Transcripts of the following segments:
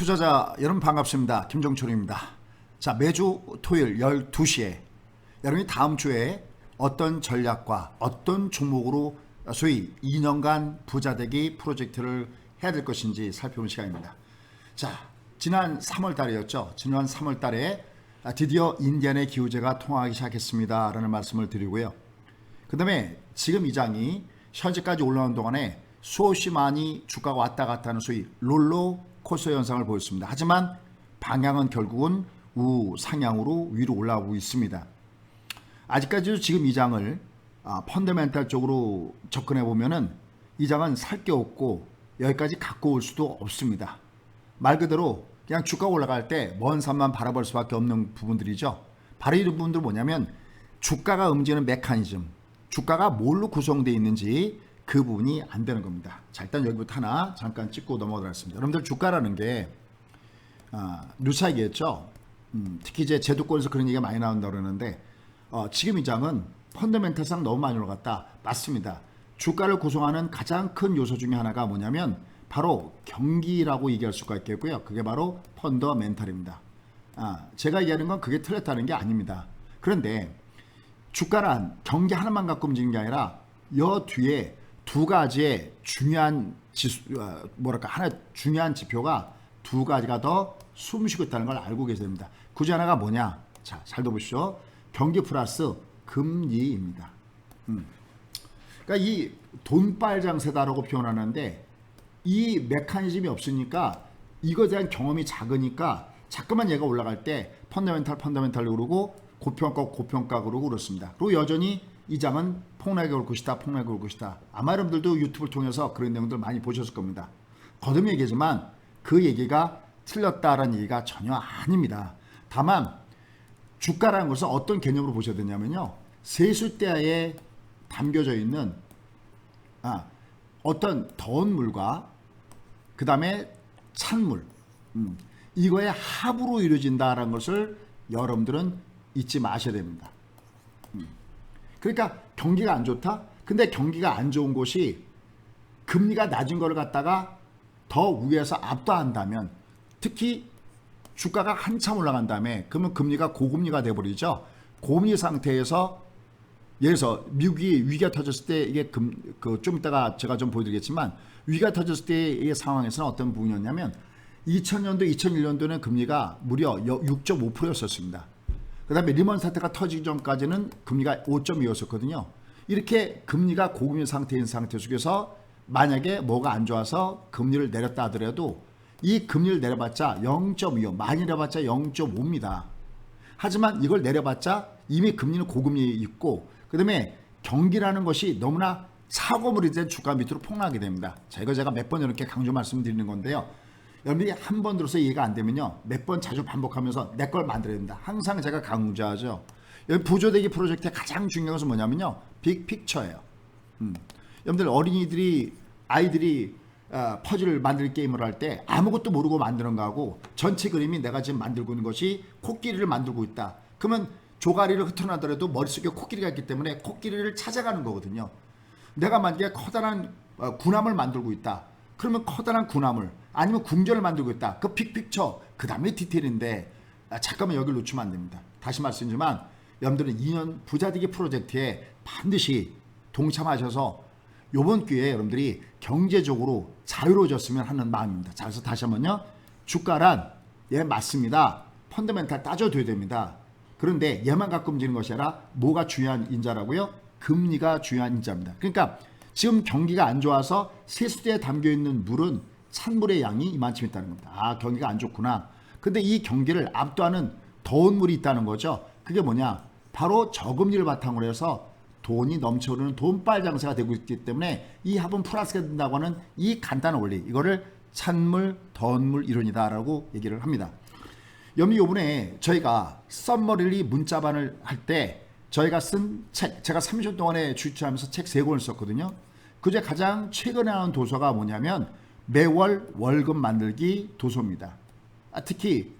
투자자 여러분 반갑습니다. 김종철입니다. 자, 매주 토요일 12시에 여러분이 다음 주에 어떤 전략과 어떤 종목으로 소위 2년간 부자되기 프로젝트를 해야 될 것인지 살펴보는 시간입니다. 자, 지난 3월 달이었죠. 지난 3월 달에 드디어 인디안의 기후제가 통하기 시작했습니다 라는 말씀을 드리고요. 그 다음에 지금 이 장이 현재까지 올라오는 동안에 수없이 많이 주가가 왔다 갔다 하는 소위 롤러코스터 현상을 보였습니다. 하지만 방향은 결국은 우상향으로 위로 올라오고 있습니다. 아직까지도 지금 이 장을 펀더멘탈 쪽으로 접근해 보면은 이 장은 살 게 없고 여기까지 갖고 올 수도 없습니다. 말 그대로 그냥 주가가 올라갈 때 먼 산만 바라볼 수밖에 없는 부분들이죠. 바로 이런 부분들 뭐냐면 주가가 움직이는 메커니즘, 주가가 뭘로 구성되어 있는지 그 부분이 안 되는 겁니다. 자, 일단 여기부터 하나 잠깐 찍고 넘어가겠습니다. 여러분들 주가라는 게 누차 얘기했죠. 특히 이제 제도권에서 그런 얘기가 많이 나온다고 그러는데 지금 이 장은 펀더멘탈상 너무 많이 올라갔다. 맞습니다. 주가를 구성하는 가장 큰 요소 중에 하나가 뭐냐면 바로 경기라고 얘기할 수가 있겠고요. 그게 바로 펀더멘탈입니다. 제가 얘기하는 건 그게 틀렸다는 게 아닙니다. 그런데 주가란 경기 하나만 갖고 움직이는 게 아니라 여 뒤에 두 가지의 중요한 하나 중요한 지표가 두 가지가 더 숨쉬고 있다는 걸 알고 계셔야 됩니다. 그 중 하나가 뭐냐? 자, 잘 들어보시죠. 경기 플러스 금리입니다. 그러니까 이 돈빨 장세다라고 표현하는데 이 메커니즘이 없으니까 이거에 대한 경험이 작으니까 자꾸만 얘가 올라갈 때 펀더멘탈로 그러고 고평가 그러고 그렇습니다. 그리고 여전히 이 장은 폭락이 올 것이다. 아마 여러분들도 유튜브를 통해서 그런 내용들 많이 보셨을 겁니다. 거듭 얘기지만 그 얘기가 틀렸다라는 얘기가 전혀 아닙니다. 다만 주가라는 것은 어떤 개념으로 보셔야 되냐면요. 세숫대야에 담겨져 있는 어떤 더운 물과 그 다음에 찬물 이거의 합으로 이루어진다라는 것을 여러분들은 잊지 마셔야 됩니다. 그러니까 경기가 안 좋다? 근데 경기가 안 좋은 곳이 금리가 낮은 거를 갖다가 더 위에서 압도한다면 특히 주가가 한참 올라간 다음에 그러면 금리가 고금리가 돼버리죠. 고금리 상태에서 예를 들어서 미국이 위기가 터졌을 때 이게 좀 이따가 제가 좀 보여드리겠지만 위기가 터졌을 때의 상황에서는 어떤 부분이었냐면 2000년도, 2001년도에는 금리가 무려 6.5%였었습니다. 그 다음에 리먼 사태가 터지기 전까지는 금리가 5.2였었거든요. 이렇게 금리가 고금리 상태인 상태 속에서 만약에 뭐가 안 좋아서 금리를 내렸다 하더라도 이 금리를 내려봤자 0.25, 많이 내려봤자 0.5입니다. 하지만 이걸 내려봤자 이미 금리는 고금리에 있고 그 다음에 경기라는 것이 너무나 사고물이 된 주가 밑으로 폭락하게 됩니다. 자, 이거 제가 몇 번 이렇게 강조 말씀드리는 건데요. 여러분들이 한 번 들어서 이해가 안 되면요. 몇 번 자주 반복하면서 내 걸 만들어야 됩니다. 항상 제가 강조하죠. 여기 부조되기 프로젝트의 가장 중요한 것은 뭐냐면요. 빅픽처예요. 여러분들 아이들이 퍼즐을 만들 게임을 할 때 아무것도 모르고 만드는 거하고 전체 그림이 내가 지금 만들고 있는 것이 코끼리를 만들고 있다. 그러면 조가리를 흩어나더라도 머릿속에 코끼리가 있기 때문에 코끼리를 찾아가는 거거든요. 내가 만약에 커다란 군함을 만들고 있다. 그러면 커다란 군함을 아니면 궁전을 만들고 있다. 그 빅픽처 그 다음에 디테일인데 잠깐만 여기를 놓치면 안 됩니다. 다시 말씀드리지만 여러분들은 2년 부자되기 프로젝트에 반드시 동참하셔서 이번 기회에 여러분들이 경제적으로 자유로워졌으면 하는 마음입니다. 자, 그래서 다시 한번요. 주가란 맞습니다. 펀더멘탈 따져둬야 됩니다. 그런데 얘만 갖고 움직이는 것이 아니라 뭐가 중요한 인자라고요? 금리가 중요한 인자입니다. 그러니까 지금 경기가 안 좋아서 세수대에 담겨있는 물은 찬물의 양이 이만큼 있다는 겁니다. 경기가 안 좋구나. 근데 이 경기를 압도하는 더운 물이 있다는 거죠. 그게 뭐냐? 바로 저금리를 바탕으로 해서 돈이 넘쳐오르는 돈빨 장세가 되고 있기 때문에 이 합은 플러스가 된다고 하는 이 간단한 원리, 이거를 찬물, 더운 물 이론이다라고 얘기를 합니다. 여러분 이번에 저희가 썸머리리 문자반을 할 때 저희가 쓴 책, 제가 30년 동안에 주최하면서 책 3권을 썼거든요. 그중에 가장 최근에 나온 도서가 뭐냐면 매월 월급 만들기 도서입니다. 특히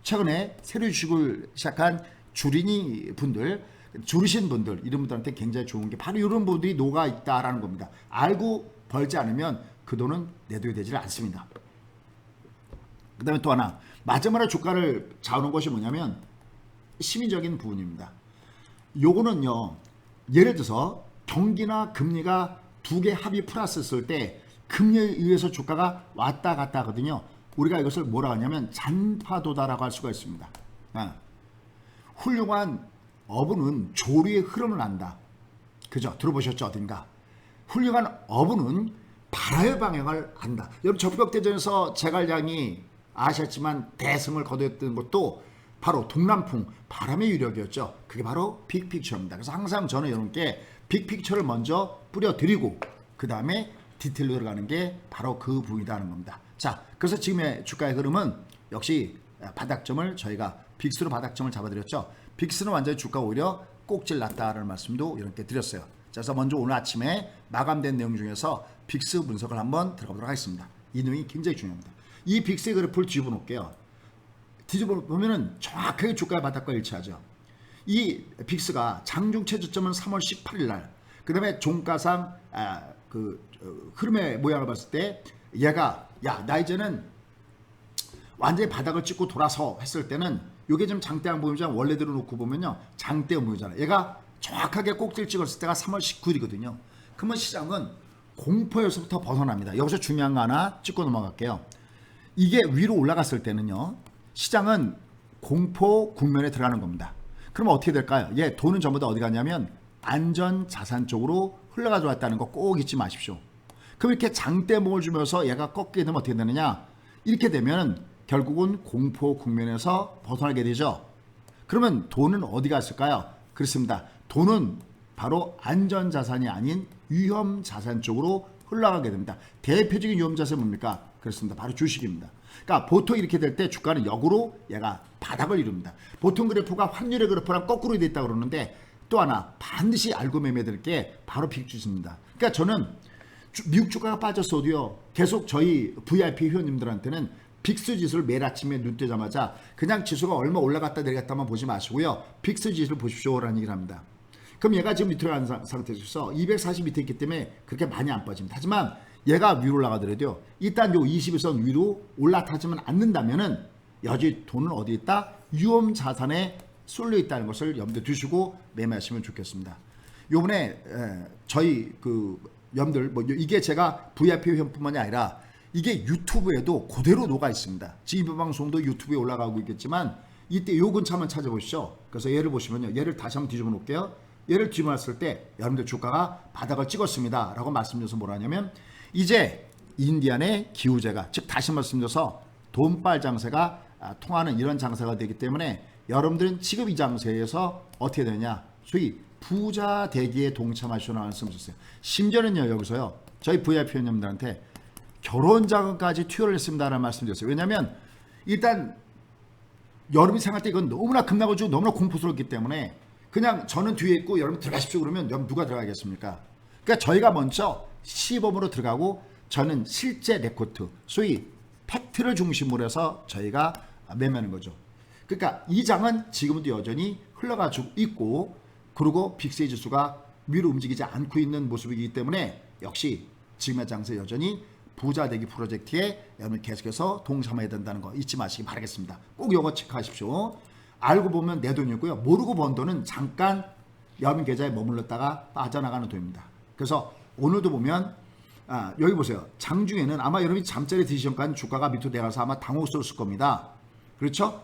최근에 새로 주식을 시작한 주린이 분들, 줄이신 분들, 이런 분들한테 굉장히 좋은 게 바로 이런 분들이 녹아 있다라는 겁니다. 알고 벌지 않으면 그 돈은 내둬야 되질 않습니다. 그 다음에 또 하나 마지막으로 주가를 잡는 것이 뭐냐면 심리적인 부분입니다. 요거는요, 예를 들어서 경기나 금리가 두 개 합이 플러스였을 때 금리에 의해서 주가가 왔다 갔다 하거든요. 우리가 이것을 뭐라 하냐면 잔파도다라고 할 수가 있습니다. 훌륭한 어부는 조류의 흐름을 안다. 그죠? 들어보셨죠? 어딘가. 훌륭한 어부는 바다의 방향을 안다. 여러분 적벽대전에서 제갈량이 아셨지만 대승을 거두었던 것도 바로 동남풍, 바람의 유력이었죠. 그게 바로 빅픽처입니다. 그래서 항상 저는 여러분께 빅픽처를 먼저 뿌려드리고 그 다음에 디테일로 들어가는 게 바로 그 부분이다 하는 겁니다. 자, 그래서 지금의 주가의 흐름은 역시 바닥점을 저희가 빅스로 바닥점을 잡아드렸죠. 빅스는 완전히 주가 오히려 꼭질 났다라는 말씀도 여러분께 드렸어요. 자, 그래서 먼저 오늘 아침에 마감된 내용 중에서 빅스 분석을 한번 들어가도록 하겠습니다. 이 내용이 굉장히 중요합니다. 이 빅스의 그래프를 뒤집어 놓을게요. 뒤집어 보면은 정확하게 주가의 바닥과 일치하죠. 이 빅스가 장중 최저점은 3월 18일 날, 그 다음에 종가상 흐름의 모양을 봤을 때 얘가 나 이제는 완전히 바닥을 찍고 돌아서 했을 때는 이게 좀 장대양 보유잖아. 원래대로 놓고 보면요 장대양 보유잖아. 얘가 정확하게 꼭지를 찍었을 때가 3월 19일이거든요. 그러면 시장은 공포에서부터 벗어납니다. 여기서 중요한 거 하나 찍고 넘어갈게요. 이게 위로 올라갔을 때는요 시장은 공포 국면에 들어가는 겁니다. 그러면 어떻게 될까요? 돈은 전부 다 어디 갔냐면 안전자산 쪽으로 흘러가 왔다는 거 꼭 잊지 마십시오. 그럼 이렇게 장대목을 주면서 얘가 꺾게 되면 어떻게 되느냐? 이렇게 되면 결국은 공포 국면에서 벗어나게 되죠. 그러면 돈은 어디 갔을까요? 그렇습니다. 돈은 바로 안전자산이 아닌 위험자산 쪽으로 흘러가게 됩니다. 대표적인 위험자산이 뭡니까? 그렇습니다. 바로 주식입니다. 그러니까 보통 이렇게 될 때 주가는 역으로 얘가 바닥을 이룹니다. 보통 그래프가 환율의 그래프랑 거꾸로 돼 있다고 그러는데 또 하나 반드시 알고 매매될 게 바로 빅주식입니다. 그러니까 저는 미국 주가가 빠졌어도요 계속 저희 VIP 회원님들한테는 빅스 지수를 매일 아침에 눈 뜨자마자 그냥 지수가 얼마 올라갔다 내려갔다만 보지 마시고요 빅스 지수를 보십시오라는 얘기를 합니다. 그럼 얘가 지금 밑으로 가는 상태에서 240 밑에 있기 때문에 그렇게 많이 안 빠집니다. 하지만 얘가 위로 올라가더라도요 일단 요 21선 위로 올라타지만 않는다면은 여전히 돈은 어디 있다? 위험 자산에 쏠려 있다는 것을 염두에 두시고 매매하시면 좋겠습니다. 요번에 저희 염들 이게 제가 VIP 회원뿐만이 아니라 이게 유튜브에도 그대로 녹아 있습니다. 지금 이 방송도 유튜브에 올라가고 있겠지만 이때 요 근처 한번 찾아보시죠. 그래서 얘를 보시면요. 얘를 다시 한번 뒤집어 놓을게요. 얘를 뒤집어 놨을 때 여러분들 주가가 바닥을 찍었습니다. 라고 말씀드려서 뭐라 하냐면 이제 인디안의 기후제가 즉 다시 말씀드려서 돈빨 장세가 통하는 이런 장세가 되기 때문에 여러분들은 지금 이 장세에서 어떻게 되냐 소위 부자 되기에 동참하시라는 말씀을 드렸어요. 심지어는요 여기서요 저희 VIP 회원님들한테 결혼 자금까지 투여를 했습니다라는 말씀드렸어요. 왜냐하면 일단 여러분이 생각할 때 이건 너무나 급락을 너무나 공포스럽기 때문에 그냥 저는 뒤에 있고 여러분 들어가십시오 그러면 여러분 누가 들어가겠습니까? 그러니까 저희가 먼저 시범으로 들어가고 저는 실제 레코트 소위 팩트를 중심으로 해서 저희가 매매하는 거죠. 그러니까 이 장은 지금도 여전히 흘러가지고 있고 그리고 빅스의 지수가 위로 움직이지 않고 있는 모습이기 때문에 역시 지금의 장세 여전히 부자 되기 프로젝트에 여러분 계속해서 동참해야 된다는 거 잊지 마시기 바라겠습니다. 꼭 이거 체크하십시오. 알고 보면 내 돈이고요. 모르고 번 돈은 잠깐 여러분 계좌에 머물렀다가 빠져나가는 돈입니다. 그래서 오늘도 보면 여기 보세요. 장중에는 아마 여러분이 잠자리 드시기 전까지 주가가 밑으로 내려가서 아마 당혹스러웠을 겁니다. 그렇죠?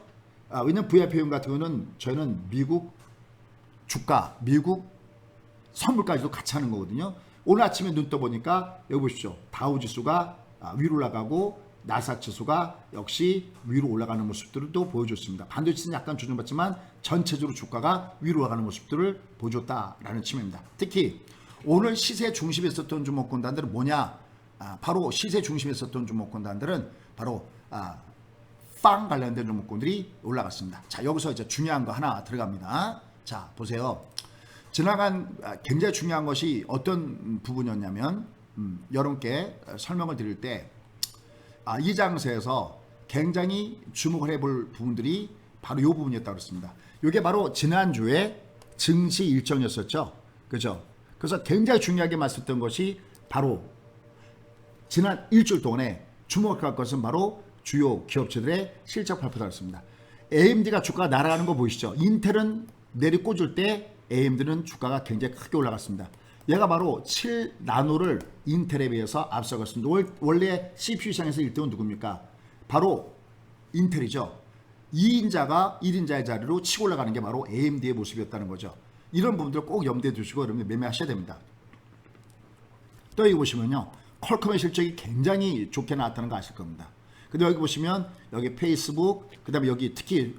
왜냐면 VIP 회원 같은 경우는 저희는 미국 주가, 미국 선물까지도 같이 하는 거거든요. 오늘 아침에 눈 떠보니까 여기 보십시오. 다우 지수가 위로 올라가고 나스닥 지수가 역시 위로 올라가는 모습들을 또 보여줬습니다. 반도체는 약간 조정받지만 전체적으로 주가가 위로 올라가는 모습들을 보여줬다라는 측면입니다. 특히 오늘 시세 중심에 있었던 주목권단들은 뭐냐? 바로 시세 중심에 있었던 주목권단들은 바로 빵 관련된 종목군들이 올라갔습니다. 자, 여기서 이제 중요한 거 하나 들어갑니다. 자, 보세요. 지나간 굉장히 중요한 것이 어떤 부분이었냐면 여러분께 설명을 드릴 때 이 장세에서 굉장히 주목을 해볼 부분들이 바로 이 부분이었다고 그랬습니다. 이게 바로 지난주에 증시 일정이었었죠. 그죠? 그래서 굉장히 중요하게 말씀드렸던 것이 바로 지난 일주일 동안에 주목할 것은 바로 주요 기업체들의 실적 발표가 있습니다. AMD가 주가가 날아가는 거 보이시죠? 인텔은 내리꽂을 때 AMD는 주가가 굉장히 크게 올라갔습니다. 얘가 바로 7나노를 인텔에 비해서 앞서갔습니다. 원래 CPU 시장에서 1등은 누굽니까? 바로 인텔이죠. 2인자가 1인자의 자리로 치고 올라가는 게 바로 AMD의 모습이었다는 거죠. 이런 부분들 꼭 염두에 두시고 여러분들 매매하셔야 됩니다. 또 여기 보시면요. 퀄컴의 실적이 굉장히 좋게 나왔다는 거 아실 겁니다. 근데 여기 보시면 여기 페이스북, 그 다음에 여기 특히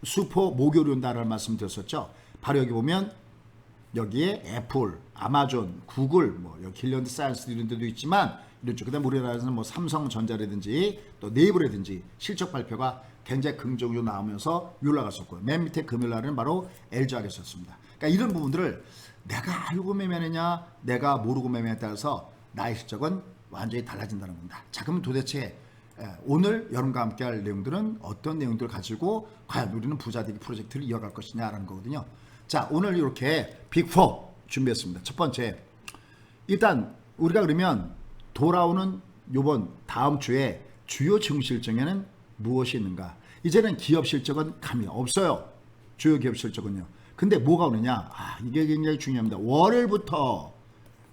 슈퍼 목요일이 온다라는 말씀 드렸었죠. 바로 여기 보면 여기에 애플, 아마존, 구글, 뭐 여기 길런드 사이언스 이런 데도 있지만 이런 쪽, 그다음 우리나라에서는 뭐 삼성전자라든지 또 네이버라든지 실적 발표가 굉장히 긍정적으로 나오면서 올라갔었고요. 맨 밑에 금요일 날은 바로 LG가 있었습니다. 그러니까 이런 부분들을 내가 알고 매매하느냐, 내가 모르고 매매에 따라서 나의 실적은 완전히 달라진다는 겁니다. 자, 그럼 도대체 오늘 여러분과 함께 할 내용들은 어떤 내용들을 가지고 과연 우리는 부자되기 프로젝트를 이어갈 것이냐라는 거거든요. 자, 오늘 이렇게 빅4 준비했습니다. 첫 번째, 일단 우리가 그러면 돌아오는 요번 다음 주에 주요 증시일정에는 무엇이 있는가? 이제는 기업 실적은 감이 없어요. 주요 기업 실적은요. 근데 뭐가 오느냐? 이게 굉장히 중요합니다. 월요일부터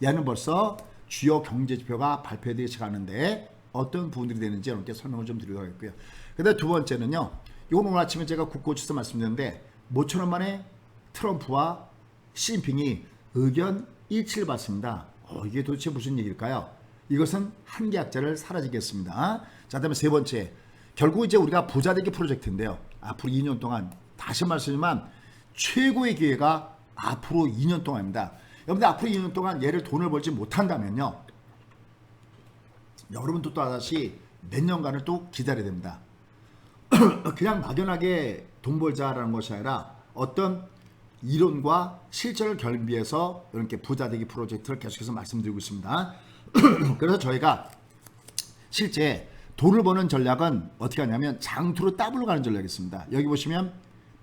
얘는 벌써 주요 경제 지표가 발표되기 시작하는데 어떤 부분들이 되는지 여러분께 설명을 좀 드리도록 하겠고요. 그다음에 두 번째는요. 이건 오늘 아침에 제가 국고에서 말씀드렸는데 모처럼 만에 트럼프와 시진핑이 의견 일치를 봤습니다. 이게 도대체 무슨 얘기일까요? 이것은 한계약자를 사라지겠습니다. 자, 그다음에 세 번째, 결국 이제 우리가 부자되기 프로젝트인데요. 앞으로 2년 동안 다시 말씀드리지만 최고의 기회가 앞으로 2년 동안입니다. 여러분들 앞으로 2년 동안 얘를 돈을 벌지 못한다면요, 여러분도 또 다시 몇 년간을 또 기다려야 됩니다. 그냥 막연하게 돈 벌자라는 것이 아니라 어떤 이론과 실전을 겸비해서 이렇게 부자되기 프로젝트를 계속해서 말씀드리고 있습니다. 그래서 저희가 실제 돈을 버는 전략은 어떻게 하냐면 장투로 더블로 가는 전략이 있습니다. 여기 보시면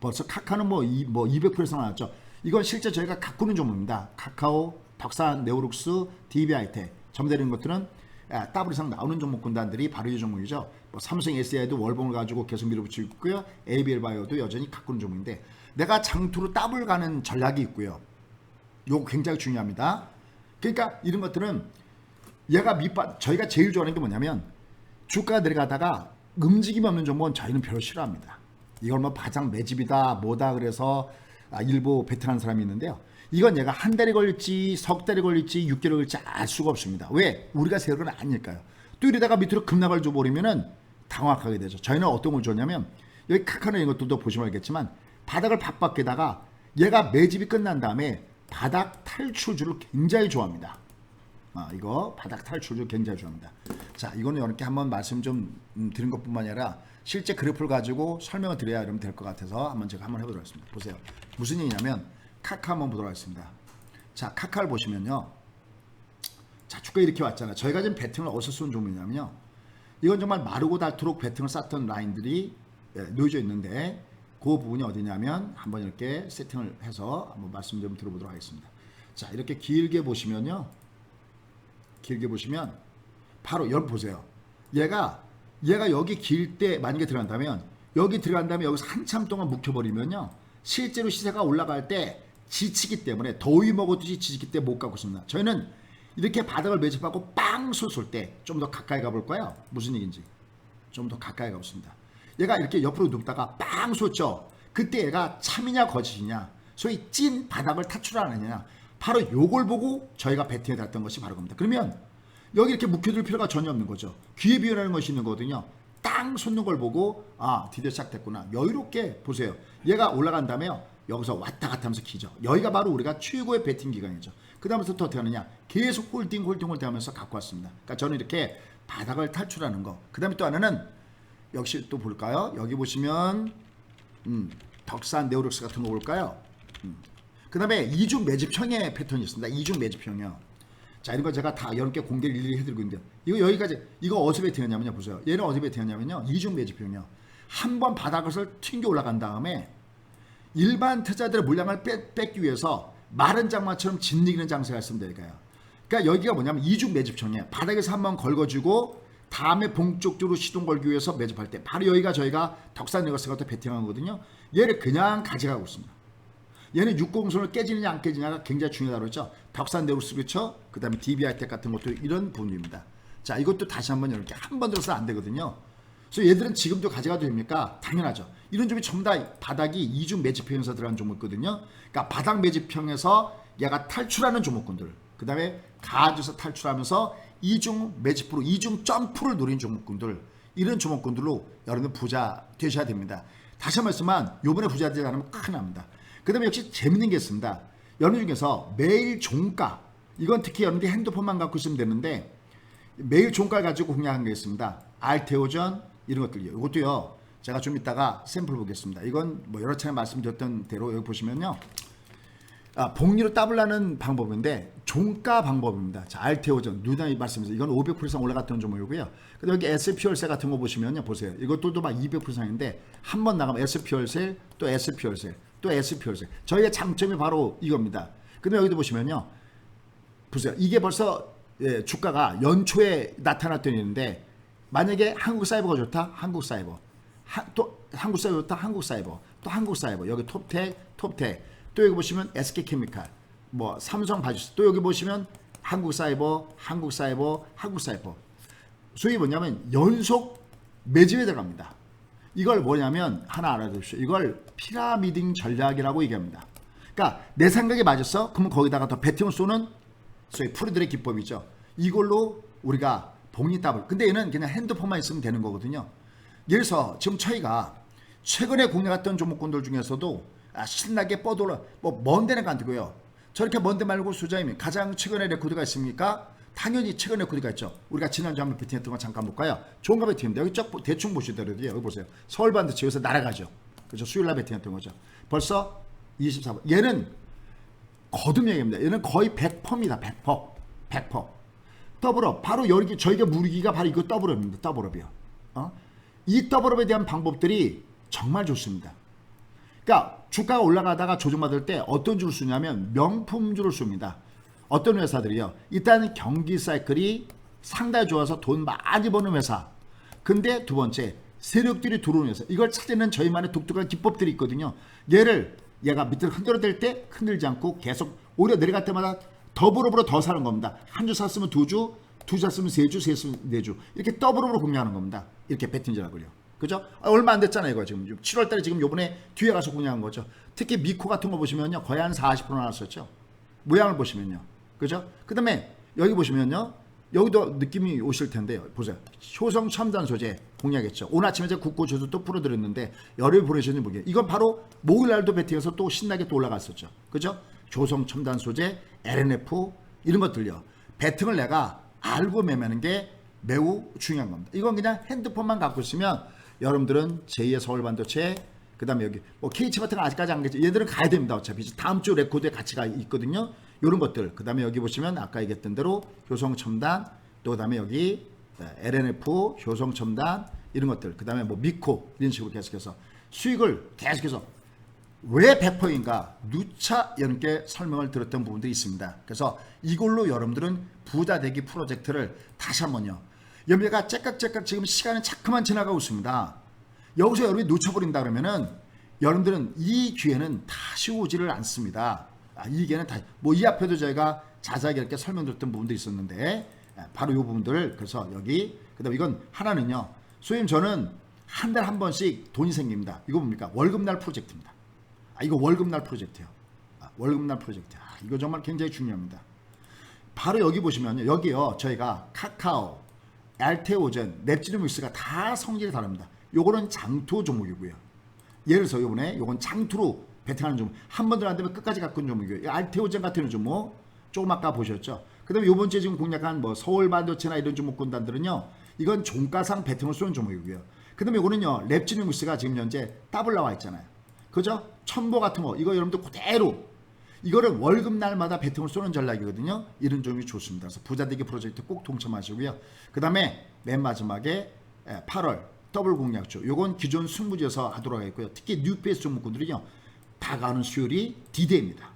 벌써 카카오는 뭐 200% 이상 나왔죠. 이건 실제 저희가 가꾸는 종목입니다. 카카오, 덕산, 네오룩스, DB하이텍 점대되는 것들은 더블 이상 나오는 종목 군단들이 바로 이 종목이죠. 뭐 삼성 SDI도 월봉을 가지고 계속 밀어붙이고 있고요. ABL바이오도 여전히 가꾸는 종목인데 내가 장투로 더블 가는 전략이 있고요. 이거 굉장히 중요합니다. 그러니까 이런 것들은 얘가 저희가 제일 좋아하는 게 뭐냐면 주가가 내려가다가 움직임이 없는 종목은 저희는 별로 싫어합니다. 이걸 뭐 바장 매집이다 뭐다 그래서 일부 베트남 사람이 있는데요. 이건 얘가 한 달이 걸릴지 석 달이 걸릴지 6개월 걸릴지 알 수가 없습니다. 왜? 우리가 세력은 아닐까요? 또 이러다가 밑으로 급락을 줘버리면은 당황하게 되죠. 저희는 어떤 걸 좋냐면 여기 카카오나 이런 것들도 보시면 알겠지만 바닥을 박박에다가 얘가 매집이 끝난 다음에 바닥 탈출주를 굉장히 좋아합니다. 이거 바닥 탈출주 굉장히 좋아합니다. 자, 이거는 이렇게 한번 말씀 좀 드린 것뿐만 아니라 실제 그래프를 가지고 설명을 드려야 이러면 될 것 같아서 제가 한번 해보도록 하겠습니다. 보세요. 무슨 얘기냐면 카카 한번 보도록 하겠습니다. 자, 카카를 보시면요. 자, 주가 이렇게 왔잖아요. 저희가 지금 배팅을 어디서 쏜 종목이냐면요. 이건 정말 마르고 닳도록 배팅을 쌌던 라인들이 놓여져 있는데 그 부분이 어디냐면 한번 이렇게 세팅을 해서 한번 말씀 좀 들어보도록 하겠습니다. 자, 이렇게 길게 보시면요. 길게 보시면 바로 여기 보세요. 얘가 여기 길 때 만약에 들어간다면 여기 들어간 다음에 여기서 한참 동안 묵혀버리면요. 실제로 시세가 올라갈 때 지치기 때문에 더위 먹었듯이 지치기 때문에 못 가고 있습니다. 저희는 이렇게 바닥을 매집하고 빵 쏠 때 좀 더 가까이 가볼 거예요. 무슨 얘기인지 좀 더 가까이 가보겠습니다. 얘가 이렇게 옆으로 눕다가 빵 쏘죠. 그때 얘가 참이냐 거짓이냐, 소위 찐 바닥을 탈출하느냐, 바로 요걸 보고 저희가 배팅해 놨던 것이 바로 겁니다. 그러면 여기 이렇게 묵혀둘 필요가 전혀 없는 거죠. 기회비율이라는 것이 있는 거거든요. 땅 솟는 걸 보고 드디어 시작됐구나. 여유롭게 보세요. 얘가 올라간 다음에요. 여기서 왔다 갔다 하면서 기죠. 여기가 바로 우리가 최고의 배팅 기간이죠. 그 다음부터 어떻게 하느냐. 계속 홀딩 하면서 갖고 왔습니다. 그러니까 저는 이렇게 바닥을 탈출하는 거. 그 다음에 또 하나는 역시 또 볼까요? 여기 보시면 덕산, 네오룩스 같은 거 볼까요? 그 다음에 이중 매집형의 패턴이 있습니다. 이중 매집형이요. 자, 이런 거 제가 다 여러분께 공개를 일일이 해드리고 있는데요. 이거 여기까지, 이거 어디서 배팅했냐면요. 보세요. 얘는 어디서 배팅했냐면요. 이중 매집형이요. 한번 바닥을 튕겨 올라간 다음에 일반 투자들의 물량을 뺏기 위해서 마른 장마처럼 짓이기는 장세가 있으면 될까요? 그러니까 여기가 뭐냐면 이중 매집형이에요. 바닥에서 한번 걸거주고 다음에 본격적으로 시동 걸기 위해서 매집할 때 바로 여기가 저희가 덕산 레거스가 또 베팅한 거거든요. 얘를 그냥 가져가고 있습니다. 얘는 육공선을 깨지느냐 안 깨지냐가 굉장히 중요하다고 했죠. 덕산 네루스 그렇죠. 그 다음에 DBI텍 같은 것도 이런 부분입니다. 자, 이것도 다시 한번 이렇게 한 번 들어서 안 되거든요. 그래서 얘들은 지금도 가져가도 됩니까? 당연하죠. 이런 점이 전부 다 바닥이 이중 매집형에서 들어간 종목이거든요. 그러니까 바닥 매집형에서 얘가 탈출하는 종목군들, 그 다음에 가져서 탈출하면서 이중 매집으로 이중 점프를 노린 종목군들, 이런 종목군들로 여러분들 부자 되셔야 됩니다. 다시 한 번 말씀만 요번에 부자 되지 않으면 큰일 납니다. 그 다음에 역시 재밌는 게 있습니다. 여러분 중에서 매일 종가, 이건 특히 여러분들이 핸드폰만 갖고 있으면 되는데 매일 종가 가지고 공략한 게 있습니다. 알테오전 이런 것들이요. 이것도요. 제가 좀 이따가 샘플 보겠습니다. 이건 뭐 여러 차례 말씀드렸던 대로 여기 보시면요. 복리로 따블라는 방법인데 종가 방법입니다. 자, 알테오전 누나 말씀드렸어요. 이건 500% 이상 올라갔던 종목이고요. 근데 여기 SP 열쇠 같은 거 보시면요. 보세요. 이것도 막 200% 이상인데 한 번 나가면 SP 열쇠, 또 SP 열쇠, 또 SP 열쇠. 저희의 장점이 바로 이겁니다. 근데 여기도 보시면요. 보세요. 이게 벌써 주가가 연초에 나타났던 일인데 만약에 한국 사이버가 좋다, 한국 사이버, 또 한국 사이버 좋다, 한국 사이버, 또 한국 사이버, 여기 톱텍, 또 여기 보시면 SK케미칼, 뭐 삼성 바이오스, 또 여기 보시면 한국 사이버, 한국 사이버, 한국 사이버. 소위 뭐냐면 연속 매집에 들어갑니다. 이걸 뭐냐면 하나 알아두십시오. 이걸 피라미딩 전략이라고 얘기합니다. 그러니까 내 생각이 맞았어? 그러면 거기다가 더 베팅을 쏘는 소위 프로들의 기법이죠. 이걸로 우리가 복리 더블. 근데 얘는 그냥 핸드폰만 있으면 되는 거거든요. 예를 들어서 지금 저희가 최근에 공략했던 종목군들 중에서도 신나게 뻗어라. 뭐 먼 데는 간다고요. 저렇게 먼 데 말고 수자이면 가장 최근에 레코드가 있습니까? 당연히 최근 레코드가 있죠. 우리가 지난주 한번 베팅했던 거 잠깐 볼까요? 좋은 거 베팅입니다. 여기 쭉 대충 보시더라도요. 여기 보세요. 서울반도체 여기서 날아가죠. 그렇죠. 수요일날 베팅했던 거죠. 벌써 24번. 얘는 거듭 얘기입니다. 얘는 거의 100%입니다. 100%. 더블업. 바로 여기 저희가 무리기가 바로 이거 더블업입니다. 더블업이요. 이 더블업에 대한 방법들이 정말 좋습니다. 그러니까 주가가 올라가다가 조정받을 때 어떤 줄을 쓰냐면 명품줄을 씁니다. 어떤 회사들이요. 일단 경기 사이클이 상당히 좋아서 돈 많이 버는 회사. 근데 두 번째 세력들이 들어오는 회사. 이걸 찾는 저희만의 독특한 기법들이 있거든요. 얘가 밑으로 흔들어댈 때 흔들지 않고 계속 오히려 내려갈 때마다 더블업으로 더 사는 겁니다. 한 주 샀으면 두 주, 두 주 샀으면 세 주, 세 주, 네 주. 이렇게 더블업으로 공략하는 겁니다. 이렇게 베팅전하고요. 그죠? 얼마 안 됐잖아요, 이거 지금. 7월 달에 지금 요번에 뒤에 가서 공략한 거죠. 특히 미코 같은 거 보시면요. 거의 한 40% 나왔었죠. 모양을 보시면요. 그죠? 그 다음에 여기 보시면요. 여기도 느낌이 오실 텐데요. 보세요. 효성 첨단 소재 공략했죠. 오늘 아침에 제가 국고조도 또 풀어드렸는데 열흘 보내셨는지 모르겠어요. 이건 바로 목요일날도 베팅해서 또 신나게 또 올라갔었죠. 그죠? 효성 첨단 소재, LNF 이런 것들요. 베팅을 내가 알고 매매하는 게 매우 중요한 겁니다. 이건 그냥 핸드폰만 갖고 있으면 여러분들은 제2의 서울반도체, 그 다음에 여기 뭐 KH 같은 거 아직까지 안 갔죠. 얘들은 가야 됩니다. 어차피 다음 주 레코드에 같이 가 있거든요. 이런 것들. 그 다음에 여기 보시면 아까 얘기했던 대로 효성첨단, 또 그 다음에 여기 LNF, 효성첨단 이런 것들. 그 다음에 뭐 미코 이런 식으로 계속해서 수익을 계속해서 왜 100%인가 누차 여러분께 설명을 드렸던 부분들이 있습니다. 그래서 이걸로 여러분들은 부자되기 프로젝트를 다시 한번요. 여러분들과 째깍째깍 지금 시간은 자꾸만 지나가고 있습니다. 여기서 여러분이 놓쳐버린다 그러면은 여러분들은 이 기회는 다시 오지를 않습니다. 이 기회는 다시 뭐 이 앞에도 저희가 자세하게 이렇게 설명드렸던 부분도 있었는데 바로 이 부분들을 그래서 여기 그다음 이건 하나는요. 소위 저는 한 달 한 번씩 돈이 생깁니다. 이거 뭡니까? 월급날 프로젝트입니다. 이거 월급날 프로젝트예요. 월급날 프로젝트. 이거 정말 굉장히 중요합니다. 바로 여기 보시면요. 여기요. 저희가 카카오, 알테오젠, 넵지누믹스가 다 성질이 다릅니다. 요거는 장투 종목이고요. 예를 들어서 요번에 요건 장투로 베팅하는 종목. 한 번 들어간다면 끝까지 갖고 있는 종목이고요. 알테오젠 같은 종목 조금 아까 보셨죠. 그 다음에 요번 주에 지금 공략한 뭐 서울반도체나 이런 종목군단들은요. 이건 종가상 베팅을 쏘는 종목이고요. 그 다음에 요거는요. 랩지누믹스가 지금 현재 더블 나와 있잖아요. 그죠? 첨보 같은 거 이거 여러분들 그대로 이거를 월급날마다 베팅을 쏘는 전략이거든요. 이런 점이 좋습니다. 그래서 부자되기 프로젝트 꼭 동참하시고요. 그 다음에 맨 마지막에 8월 더블 공략주 요건 기존 순무지에서 하도록 하겠고요. 특히 뉴페이스 종목군들은요. 다가오는 수요일이 D데이입니다.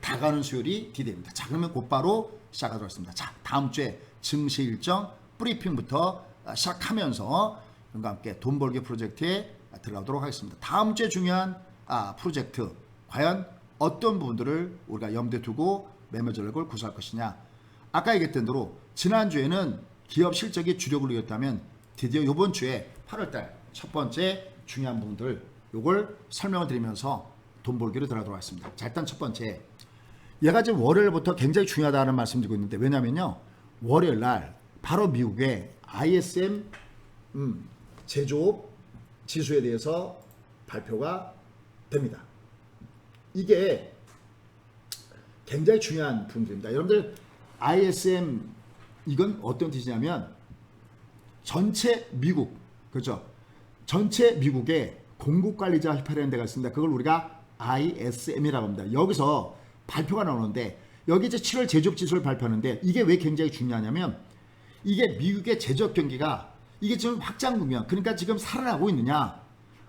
다가오는 수요일이 D데이입니다. 자 그러면 곧바로 시작하도록 하겠습니다. 자 다음 주에 증시 일정 브리핑부터 시작하면서 여러분과 함께 돈 벌기 프로젝트에 들어가도록 하겠습니다. 다음 주에 중요한 프로젝트 과연 어떤 부분들을 우리가 염두에 두고 매매 전략을 구사할 것이냐. 아까 얘기했던 대로 지난주에는 기업 실적이 주력을 이뤘다면 드디어 이번 주에 8월달 첫 번째 중요한 부분들 요걸 설명을 드리면서 돈 벌기로 들어가도록 하겠습니다. 자, 일단 첫 번째, 얘가 지금 월요일부터 굉장히 중요하다는 말씀 드리고 있는데, 왜냐면요 월요일 날 바로 미국의 ISM 제조업 지수에 대해서 발표가 됩니다. 이게 굉장히 중요한 부분들입니다. 여러분들 ISM 이건 어떤 뜻이냐면 전체 미국, 그렇죠? 전체 미국의 공급관리자 협회라는 데가 있습니다. 그걸 우리가 ISM이라고 합니다. 여기서 발표가 나오는데 여기 이제 7월 제조업 지수를 발표하는데 이게 왜 굉장히 중요하냐면 이게 미국의 제조업 경기가 이게 지금 확장 국면, 그러니까 지금 살아나고 있느냐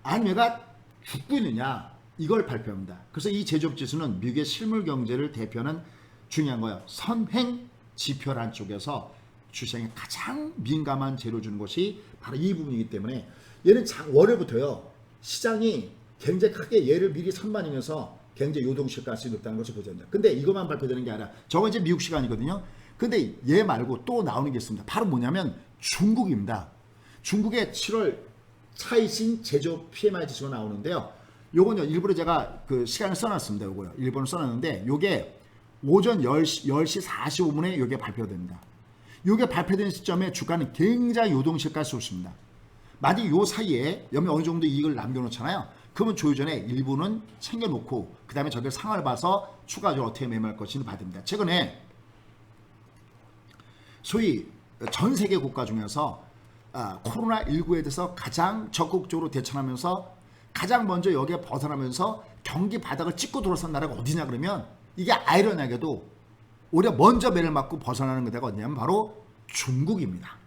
아니면 얘가 죽고 있느냐 이걸 발표합니다. 그래서 이 제조업 지수는 미국의 실물 경제를 대표하는 중요한 거예요. 선행 지표란 쪽에서 주시장에 가장 민감한 재료를 주는 것이 바로 이 부분이기 때문에 얘는 월요일부터요 시장이 굉장히 크게 얘를 미리 선반영해서 굉장히 요동칠 가능성이 높다는 것을 보셔야 됩니다. 근데 이것만 발표되는 게 아니라 저건 이제 미국 시간이거든요. 근데 얘 말고 또 나오는 게 있습니다. 바로 뭐냐면 중국입니다. 중국의 7월 차이신 제조업 PMI 지수가 나오는데요. 요건요 일부러 제가 그 시간을 써놨습니다. 요거요 일본을 써놨는데 요게 오전 10시 45분에 요게 발표됩니다. 요게 발표된 시점에 주가는 굉장히 요동칠 가능성이 높습니다. 만약 요 사이에 여러분이 어느 정도 이익을 남겨놓잖아요. 그러면 조유전에 일부는 챙겨놓고 그 다음에 저들 상황을 봐서 추가적으로 어떻게 매매할 것인지 봐야 됩니다. 최근에 소위 전 세계 국가 중에서 코로나19에 대해서 가장 적극적으로 대처하면서 가장 먼저 여기에 벗어나면서 경기 바닥을 찍고 들어선 나라가 어디냐 그러면 이게 아이러니하게도 오히려 먼저 매를 맞고 벗어나는 데가 어디냐면 바로 중국입니다.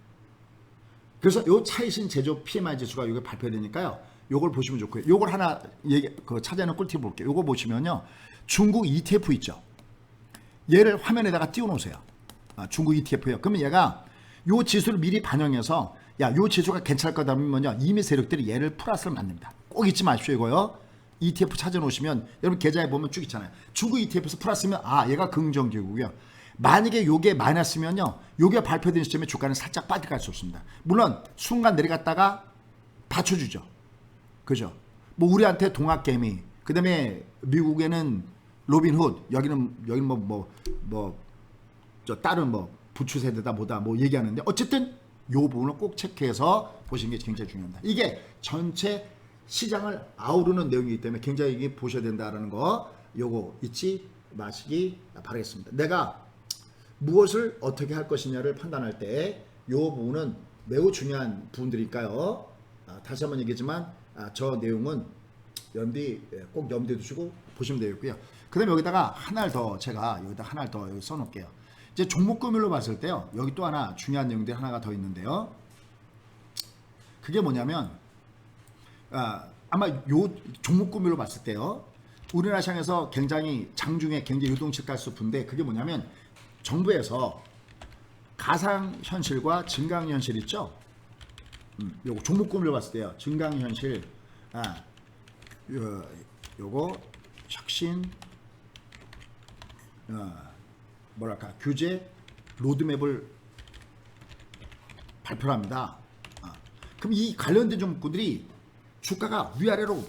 그래서 요 차이신 제조업 PMI 지수가 이게 발표되니까요. 요걸 보시면 좋고요. 요걸 하나 찾아내는 꿀팁 볼게요. 요거 보시면요. 중국 ETF 있죠. 얘를 화면에다가 띄워 놓으세요. 중국 ETF요. 그러면 얘가 요 지수를 미리 반영해서 요 지수가 괜찮을 거다 하면 이미 세력들이 얘를 플러스를 만듭니다. 꼭 잊지 마십시오 이거요. ETF 찾아 놓으시면 여러분 계좌에 보면 쭉 있잖아요. 중국 ETF에서 플러스면 얘가 긍정기고요. 만약에 요게 마이너스면요. 요게 발표된 시점에 주가는 살짝 빠질 수 없습니다. 물론 순간 내려갔다가 받쳐주죠. 그죠? 뭐 우리한테 동학개미, 그 다음에 미국에는 로빈훗, 여기는 저 다른 부추 세대다 뭐다 얘기하는데 어쨌든 요 부분을 꼭 체크해서 보시는 게 굉장히 중요합니다. 이게 전체 시장을 아우르는 내용이기 때문에 굉장히 이게 보셔야 된다라는 거 요거 잊지 마시기 바라겠습니다. 내가 무엇을 어떻게 할 것이냐를 판단할 때 요 부분은 매우 중요한 부분들이니까요. 다시 한번 얘기하지만 저 내용은 여러분들이 꼭 염두에 두시고 보시면 되겠고요. 그 다음에 여기다가 하나를 더 제가 여기다 하나를 더 여기 써놓을게요. 이제 종목금율로 봤을 때요. 여기 또 하나 중요한 내용들이 하나가 더 있는데요. 그게 뭐냐면 아마 요 종목금율로 봤을 때요. 우리나라 시장에서 굉장히 장중에 굉장히 유동칠 가스프인데 그게 뭐냐면 정부에서 가상현실과 증강현실 있죠. 요거 종목금을 봤을 때요. 증강현실, 요거 혁신, 뭐랄까 규제 로드맵을 발표합니다. 그럼 이 관련된 종목들이 주가가 위아래로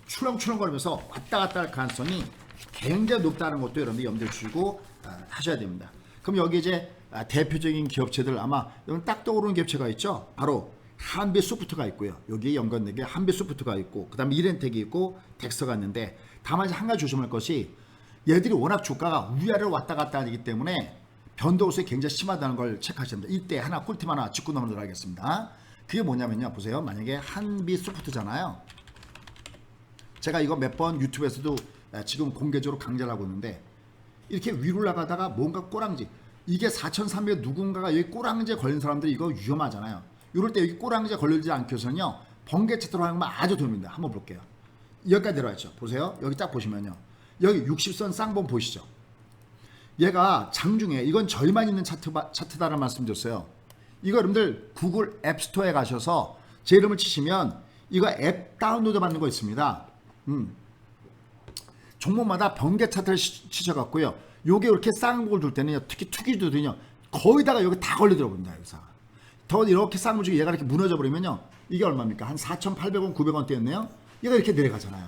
출렁출렁거리면서 왔다 갔다 할 가능성이 굉장히 높다는 것도 여러분들이 염두에 주시고 하셔야 됩니다. 그럼 여기 이제 대표적인 기업체들 아마 여러분 딱 떠오르는 기업체가 있죠. 바로 한빛소프트가 있고요. 여기에 연관된 게 한빛소프트가 있고 그 다음에 이렌텍이 있고 덱스터가 있는데 다만 한 가지 조심할 것이 얘들이 워낙 주가가 위아래로 왔다 갔다 하기 때문에 변동성이 굉장히 심하다는 걸 체크하셔야 됩니다. 이때 하나 꿀팁 하나 짚고 넘어가도록 하겠습니다. 그게 뭐냐면요. 보세요. 만약에 한빛소프트잖아요. 제가 이거 몇 번 유튜브에서도 지금 공개적으로 강좌를 하고 있는데 이렇게 위로 나가다가 뭔가 꼬랑지 이게 4,300 누군가가 여기 꼬랑지에 걸린 사람들이 이거 위험하잖아요. 이럴 때 여기 꼬랑지에 걸리지 않기 위해서는요. 번개 차트로 하는 건 아주 도움입니다. 한번 볼게요. 여기까지 내려왔죠. 보세요. 여기 딱 보시면요. 여기 60선 쌍봉 보이시죠? 얘가 장중에 이건 저희만 있는 차트다라는 말씀드렸어요. 이거 여러분들 구글 앱스토어에 가셔서 제 이름을 치시면 이거 앱 다운로드 받는 거 있습니다. 종목마다 번개 차트를 치셔갖고요. 요게 이렇게 싼 걸 둘 때는요, 특히 투기주들은요, 거의다가 여기 다 걸리더라고요. 여기서. 더 이렇게 싼 거 중에 얘가 이렇게 무너져 버리면요, 이게 얼마입니까? 한 4,800원, 900원대였네요. 얘가 이렇게 내려가잖아요.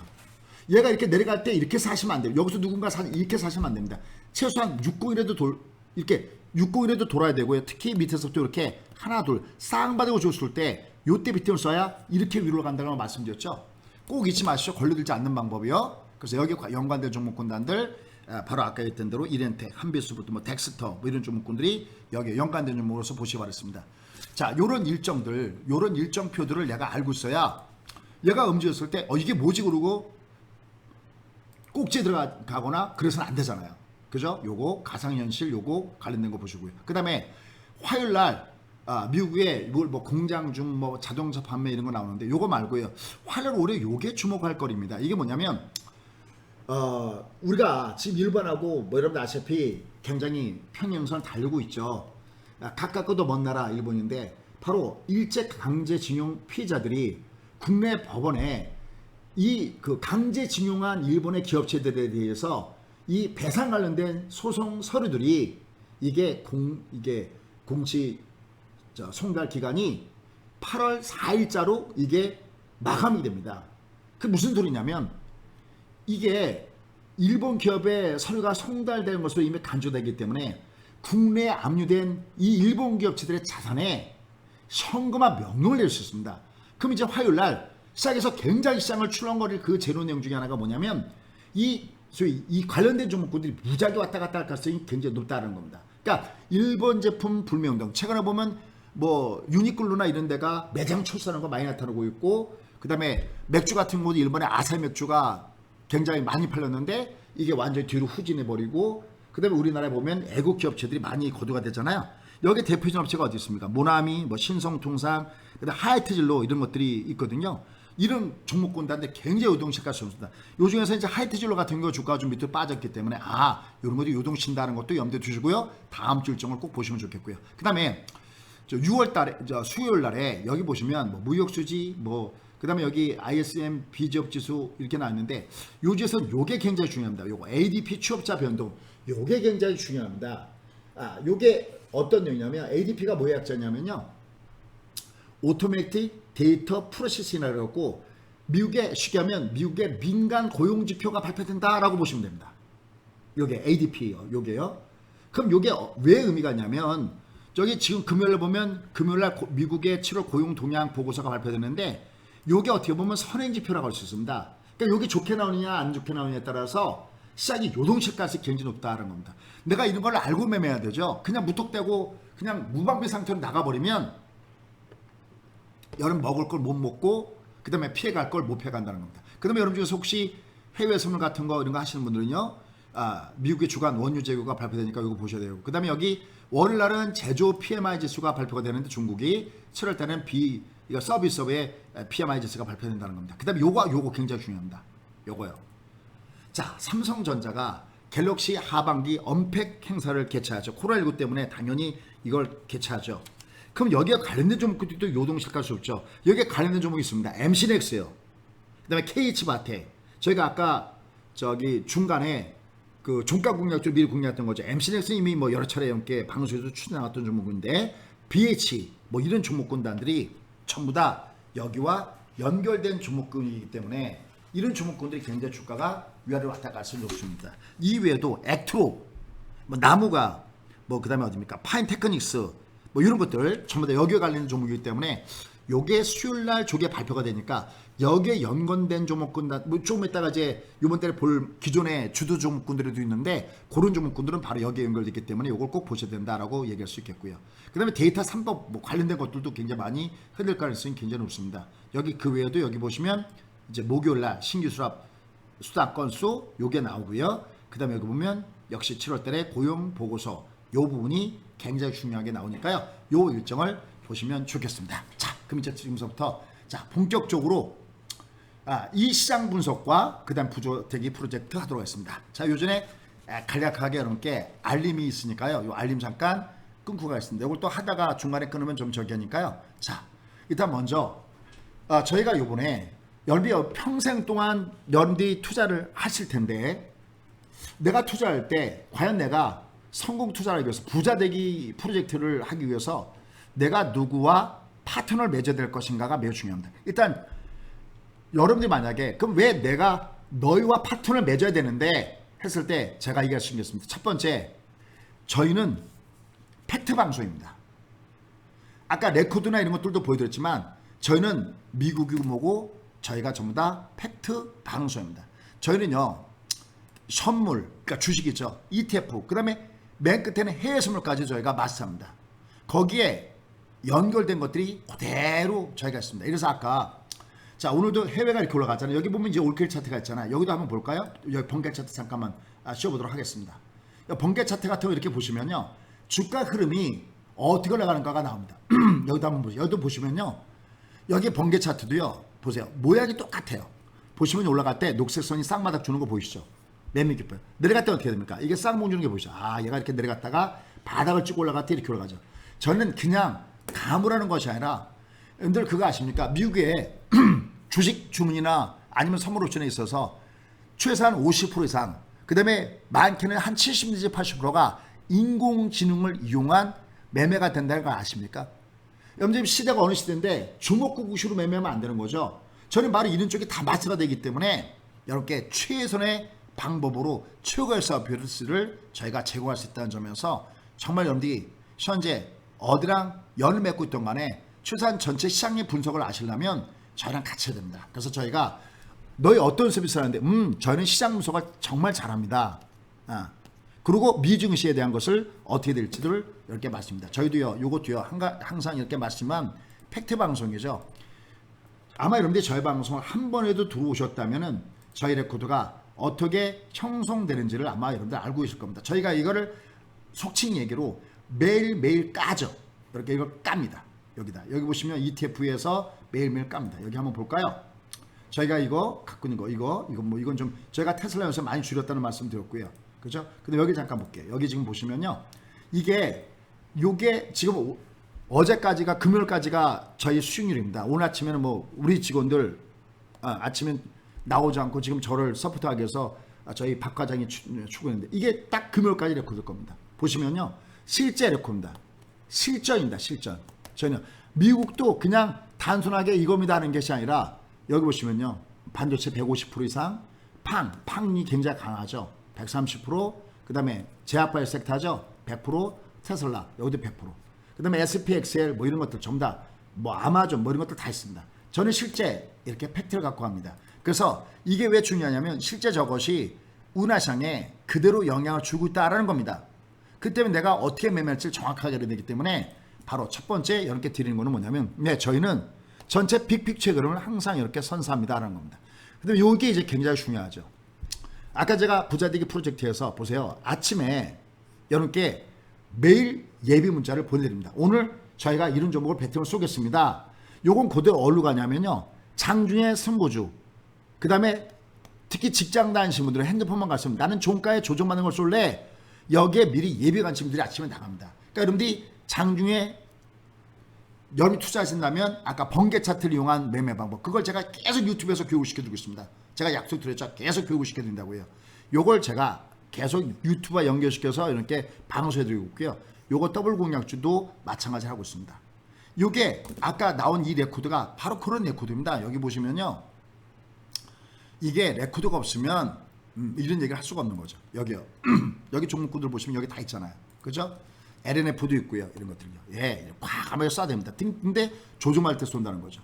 얘가 이렇게 내려갈 때 이렇게 사시면 안 돼요. 여기서 누군가 이렇게 사시면 안 됩니다. 최소한 601에도 이렇게 601에도 돌아야 되고요. 특히 밑에서부터 이렇게 하나, 둘, 쌍바닥으로 줬을 때 요때 비트를 써야 이렇게 위로 간다고 말씀드렸죠. 꼭 잊지 마시죠. 걸려들지 않는 방법이요. 그래서 여기 연관된 종목군단들, 바로 아까 했던 대로 이렌텍, 한비수부터 뭐 덱스터 뭐 이런 종목군들이 여기 연관된 종목으로서 보시기 바랍니다. 자, 요런 일정표들을 내가 알고 있어야 얘가 움직였을 때 이게 뭐지 그러고 꼭지에 들어가거나 그래서는 안 되잖아요. 그죠? 요거 가상현실 요거 관련된 거 보시고요. 그 다음에 화요일 날 미국의 뭐 공장 중 뭐 자동차 판매 이런 거 나오는데 요거 말고요. 화요일 올해 요게 주목할 거리입니다. 이게 뭐냐면 우리가 지금 일본하고 뭐 여러분들 아시다시피 굉장히 평행선을 달리고 있죠. 가깝고도 먼 나라 일본인데 바로 일제 강제징용 피해자들이 국내 법원에 이 그 강제징용한 일본의 기업체들에 대해서 이 배상 관련된 소송 서류들이 이게 공시 송달 기간이 8월 4일자로 이게 마감이 됩니다. 그 무슨 소리냐면 이게 일본 기업의 서류가 송달된 것으로 이미 간주되기 때문에 국내에 압류된 이 일본 기업체들의 자산에 현금화 명령을 내릴 수 있습니다. 그럼 이제 화요일 날 시장에서 굉장히 시장을 출렁거릴 그 재료 내용 중에 하나가 뭐냐면 소위 이 관련된 종목군들이 무지하게 왔다 갔다 할 가능성이 굉장히 높다는 겁니다. 그러니까 일본 제품 불매운동 최근에 보면 뭐 유니클로나 이런 데가 매장 철수하는 거 많이 나타나고 있고, 그 다음에 맥주 같은 경우도 일본의 아사히 맥주가 굉장히 많이 팔렸는데 이게 완전히 뒤로 후진해버리고, 그 다음에 우리나라에 보면 애국 기업체들이 많이 거두가 되잖아요. 여기 대표적인 업체가 어디 있습니까? 모나미, 뭐 신성통상, 그다음 하이트진로 이런 것들이 있거든요. 이런 종목군단데 굉장히 요동칠 수 없습니다. 요 중에서 이제 하이트진로 같은 경우 주가가 좀 밑으로 빠졌기 때문에 이런 것도 요동친다는 것도 염두에 두시고요. 다음 주 일정을 꼭 보시면 좋겠고요. 그 다음에 6월 달에 수요일 날에 여기 보시면 뭐 무역수지 그 다음에 여기 ISM 비지역지수 이렇게 나왔는데 요 중에서 요게 굉장히 중요합니다. 요거 ADP 취업자 변동 요게 굉장히 중요합니다. 요게 어떤 내용이냐면 ADP가 뭐의 약자냐면요, 오토매틱 데이터 프로세싱이라고 하고 미국의 쉽게 하면 미국의 민간 고용지표가 발표된다라고 보시면 됩니다. 요게 ADP요. 요게요. 그럼 요게 왜 의미가 있냐면 저기 지금 금요일에 보면 금요일날 미국의 7월 고용 동향 보고서가 발표되는데 요게 어떻게 보면 선행지표라고 할 수 있습니다. 그러니까 요게 좋게 나오느냐 안 좋게 나오느냐에 따라서 시장이 요동칠 가능성이 굉장히 높다는 겁니다. 내가 이런 걸 알고 매매해야 되죠. 그냥 무턱대고 그냥 무방비 상태로 나가버리면 여러분 먹을 걸 못 먹고 그 다음에 피해갈 걸 못 피해간다는 겁니다. 그 다음에 여러분 중에서 혹시 해외 선물 같은 거 이런 거 하시는 분들은요, 미국의 주간 원유 재고가 발표되니까 이거 보셔야 돼요. 그 다음에 여기 월요일 날은 제조 PMI 지수가 발표가 되는데 중국이 7월 달에는 이거 서비스업의 PMI 지수가 발표된다는 겁니다. 그 다음에 요거 굉장히 중요합니다. 요거요. 자, 삼성전자가 갤럭시 하반기 언팩 행사를 개최하죠. 코로나19 때문에 당연히 이걸 개최하죠. 그럼 여기에 관련된 종목들도 요동실 갈 수 없죠. 여기에 관련된 종목이 있습니다. MC넥스요. 그 다음에 KH바텍. 저희가 아까 저기 중간에 그 종가 공략 좀 미리 공략했던 거죠. MC넥스는 이미 뭐 여러 차례 넘게 방송에서 출연해왔던 종목인데 BH 뭐 이런 종목군단들이 전부 다 여기와 연결된 종목군이기 때문에 이런 종목군들이 굉장히 주가가 위아래로 왔다 갈 수는 없습니다. 이외에도 액트로, 뭐 나무가, 뭐 그다음에 어디입니까? 파인테크닉스, 뭐 이런 것들 전부 다 여기에 관련된 종목이기 때문에 요게 수요일 날 조개 발표가 되니까 여기에 연관된 종목군, 뭐 조금 있다가 이제 이번 달에 볼 기존의 주도 종목군들도 있는데 그런 종목군들은 바로 여기에 연결되기 때문에 이걸 꼭 보셔야 된다라고 얘기할 수 있겠고요. 그다음에 데이터 3법 뭐 관련된 것들도 굉장히 많이 흔들 가능성이 굉장히 높습니다. 여기 그 외에도 여기 보시면 이제 목요일 날 신규 수당 건수 요게 나오고요. 그다음에 여기 보면 역시 7월 달에 고용 보고서 요 부분이 굉장히 중요하게 나오니까요. 요 일정을 보시면 좋겠습니다. 자, 그럼 이제 지금부터 본격적으로 이 시장 분석과 그다음 부조대기 프로젝트 하도록 하겠습니다. 자, 요전에 간략하게 여러분께 알림이 있으니까요. 요 알림 잠깐 끊고 가겠습니다. 이걸 또 하다가 중간에 끊으면 좀 저기 하니까요. 자, 일단 먼저 저희가 요번에 여러분이 평생 동안 여러분들이 투자를 하실 텐데 내가 투자할 때 과연 내가 성공 투자를 하기 위해서 부자 되기 프로젝트를 하기 위해서 내가 누구와 파트너를 맺어야 될 것인가가 매우 중요합니다. 일단 여러분들이 만약에 그럼 왜 내가 너희와 파트너를 맺어야 되는데 했을 때 제가 얘기할 수 있겠습니다. 첫 번째, 저희는 팩트 방송입니다. 아까 레코드나 이런 것들도 보여드렸지만 저희는 미국이 뭐고 저희가 전부 다 팩트 방송입니다. 저희는요 선물, 그러니까 주식이죠, ETF, 그 다음에 맨 끝에는 해외 선물까지 저희가 마스터합니다. 거기에 연결된 것들이 그대로 저희가 있습니다. 그래서 아까 자 오늘도 해외가 이렇게 올라가잖아요. 여기 보면 이제 올킬 차트가 있잖아요. 여기도 한번 볼까요? 여기 번개 차트 잠깐만 씌워보도록 하겠습니다. 번개 차트 같은 거 이렇게 보시면요 주가 흐름이 어떻게 올라가는가가 나옵니다. 여기도 한번 보세요. 여기도 보시면요 여기 번개 차트도요 보세요 모양이 똑같아요. 보시면 올라갈 때 녹색 선이 쌍마닥 주는 거 보이시죠? 매미 깊어요. 내려갈 때 어떻게 됩니까? 이게 쌍봉 주는 게 보이시죠? 아 얘가 이렇게 내려갔다가 바닥을 찍고 올라갈 때 이렇게 올라가죠. 저는 그냥 가물하는 것이 아니라 여러분들 그거 아십니까? 미국에 주식 주문이나 아니면 선물 옵션에 있어서 최소한 50% 이상 그 다음에 많게는 한 70 내지 80%가 인공지능을 이용한 매매가 된다는 걸 아십니까? 여러분 시대가 어느 시대인데 주먹구구식으로 매매하면 안 되는 거죠. 저는 바로 이런 쪽이 다 마스터가 되기 때문에 여러분께 최선의 방법으로 최고의 서비스를 저희가 제공할 수 있다는 점에서 정말 여러분들이 현재 어디랑 연을 맺고 있던 간에 최소한 전체 시장의 분석을 아시려면 저희랑 같이 해야 됩니다. 그래서 저희가 너희 어떤 서비스를 하는데 저희는 시장 분석을 정말 잘합니다. 그리고 미증시에 대한 것을 어떻게 될지를 이렇게 말씀입니다. 저희도요 요것도요 항상 이렇게 말씀한 팩트 방송이죠. 아마 여러분들이 저희 방송을 한 번에도 들어오셨다면은 저희 레코드가 어떻게 형성되는지를 아마 여러분들 알고 있을 겁니다. 저희가 이거를 속칭 얘기로 매일매일 까죠. 이렇게 이걸 깝니다. 여기다. 여기 보시면 ETF에서 매일매일 깝니다. 여기 한번 볼까요? 저희가 이거 갖고 있는 거 이건 좀 저희가 테슬라 연습 많이 줄였다는 말씀 드렸고요. 그죠? 근데 여기 잠깐 볼게요. 여기 지금 보시면요. 요게 지금 어제까지가 금요일까지가 저희 수익률입니다. 오늘 아침에는 뭐 우리 직원들 아침엔 나오지 않고 지금 저를 서포트하기 위해서 저희 박 과장이 추구했는데 이게 딱 금요일까지 레코드일 겁니다. 보시면요. 실제 레코드입니다. 실전입니다. 실전. 저희는 미국도 그냥 단순하게 이겁니다 하는 것이 아니라 여기 보시면요. 반도체 150% 이상 팡이 굉장히 강하죠. 130%, 그 다음에 제약바이오 섹터죠. 100%, 테슬라 여기도 100%. 그 다음에 SPXL 뭐 이런 것들 전부 다 뭐 아마존 뭐 이런 것들 다 있습니다. 저는 실제 이렇게 팩트를 갖고 합니다. 그래서 이게 왜 중요하냐면 실제 저것이 운하시장에 그대로 영향을 주고 있다라는 겁니다. 그 때문에 내가 어떻게 매매할지 정확하게 알아야 되기 때문에 바로 첫 번째 여러분께 드리는 거는 뭐냐면 저희는 전체 빅픽처의 그림을 항상 이렇게 선사합니다라는 겁니다. 근데 이게 이제 굉장히 중요하죠. 아까 제가 부자되기 프로젝트에서 보세요. 아침에 여러분께 매일 예비 문자를 보내드립니다. 오늘 저희가 이런 종목을 배팅을 쏘겠습니다. 요건 그대로 어디로 가냐면요. 장중에 승부주, 그 다음에 특히 직장 다니시는 분들은 핸드폰만 갔으면 나는 종가에 조정받는 걸 쏠래. 여기에 미리 예비 관심들이 아침에 나갑니다. 그러니까 여러분들이 장중에 여러분이 투자하신다면 아까 번개 차트를 이용한 매매 방법 그걸 제가 계속 유튜브에서 교육을 시켜드리고 있습니다. 제가 약속 드렸죠. 계속 교육을 시켜드린다고요. 요걸 제가 계속 유튜브와 연결시켜서 이렇게 방송해드리고 있고요. 요거 더블 공략주도 마찬가지로 하고 있습니다. 요게 아까 나온 이 레코드가 바로 그런 레코드입니다. 여기 보시면요. 이게 레코드가 없으면 이런 얘기를 할 수가 없는 거죠. 여기요. 여기 종목구들 보시면 여기 다 있잖아요. 그죠? LNF도 있고요. 이런 것들요. 예, 팍 하면 쏴야 됩니다. 근데 조종할 때 쏜다는 거죠.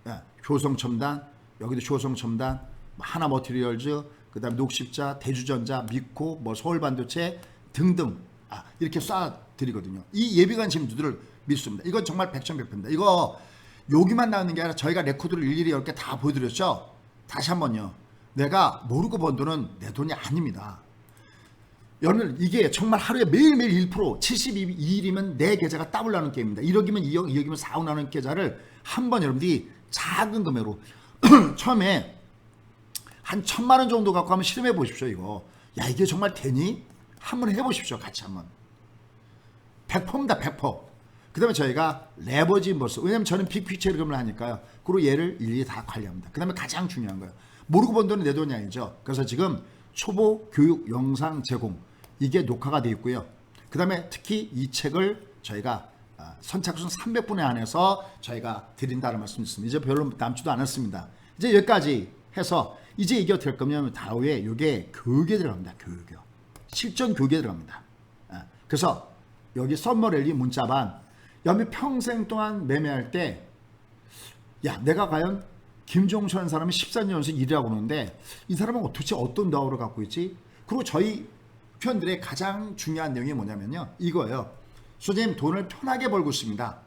예, 효성첨단, 여기도 효성첨단, 하나 머티리얼즈, 그 다음에 녹십자, 대주전자, 미코, 뭐 서울반도체 등등 이렇게 쏴드리거든요. 이 예비관심주들을 믿습니다. 이건 정말 백전백패입니다. 이거 여기만 나오는 게 아니라 저희가 레코드를 일일이 이렇게 다 보여드렸죠. 다시 한번요. 내가 모르고 번 돈은 내 돈이 아닙니다. 여러분 이게 정말 하루에 매일매일 1% 72일이면 내 계좌가 더블 나는 게임입니다. 1억이면 2억, 2억이면 4억 나는 계좌를 한번 여러분들이 작은 금액으로 처음에 한 1,000만 원 정도 갖고 한번 실험해 보십시오. 이거 야 이게 정말 되니? 한번 해보십시오. 같이 한번. 100%입니다. 100%. 그 다음에 저희가 레버지 인버스. 왜냐면 저는 빅피처 이름을 하니까요. 그리고 얘를 일일이 다 관리합니다. 그 다음에 가장 중요한 거예요. 모르고 번 돈은 내 돈이 아니죠. 그래서 지금 초보 교육 영상 제공 이게 녹화가 되어 있고요. 그 다음에 특히 이 책을 저희가 선착순 300분에 한해서 저희가 드린다는 말씀 있습니다. 이제 별로 남지도 않았습니다. 이제 여기까지 해서 이제 이게 어떻게 할 거냐면 다음에 이게 교육에 들어갑니다. 교육이요. 실전 교육에 들어갑니다. 그래서 여기 썸머랠리 문자반 여러분이 평생 동안 매매할 때 야 내가 과연 김종철 사람이 14년 연속 일이라고 그러는데 이 사람은 도대체 어떤 노하우를 갖고 있지? 그리고 저희 회원들의 가장 중요한 내용이 뭐냐면요. 이거예요. 소장님 돈을 편하게 벌고 있습니다.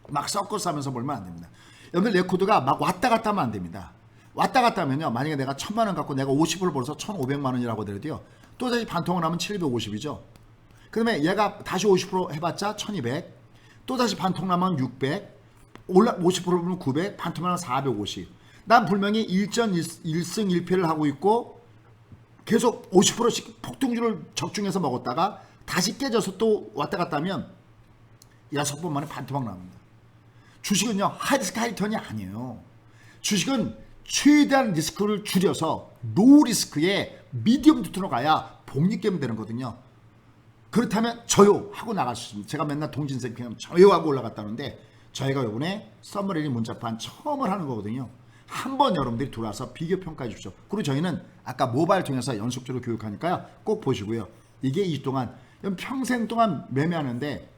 막 섞어서 하면서 벌면 안 됩니다. 여러분들 레코드가 막 왔다 갔다 하면 안 됩니다. 왔다 갔다 하면요. 만약에 내가 1000만 원 갖고 내가 50%를 벌어서 1500만 원이라고 하더라도요. 또 다시 반통을 하면 750이죠. 그 다음에 얘가 다시 50% 해봤자 1200. 또 다시 반통나면 600. 올라 50%면 900. 반통하면 450. 난 분명히 1승 1패를 하고 있고 계속 50%씩 폭등주를 적중해서 먹었다가 다시 깨져서 또 왔다 갔다 하면 6번 만에 반토막 나옵니다. 주식은요. 하이리스크 하이턴이 아니에요. 주식은 최대한 리스크를 줄여서 노 리스크에 미디엄 투투로 가야 복리게임 되는 거거든요. 그렇다면 저요 하고 나갈 수 있습니다. 제가 맨날 동진생 그냥 저요 하고 올라갔다는데 저희가 이번에 썸머레리 문자판 처음을 하는 거거든요. 한번 여러분들이 들어와서 비교 평가해 주십시오. 그리고 저희는 아까 모바일 통해서 연속적으로 교육하니까요. 꼭 보시고요. 이게 이 동안 평생 동안 매매하는데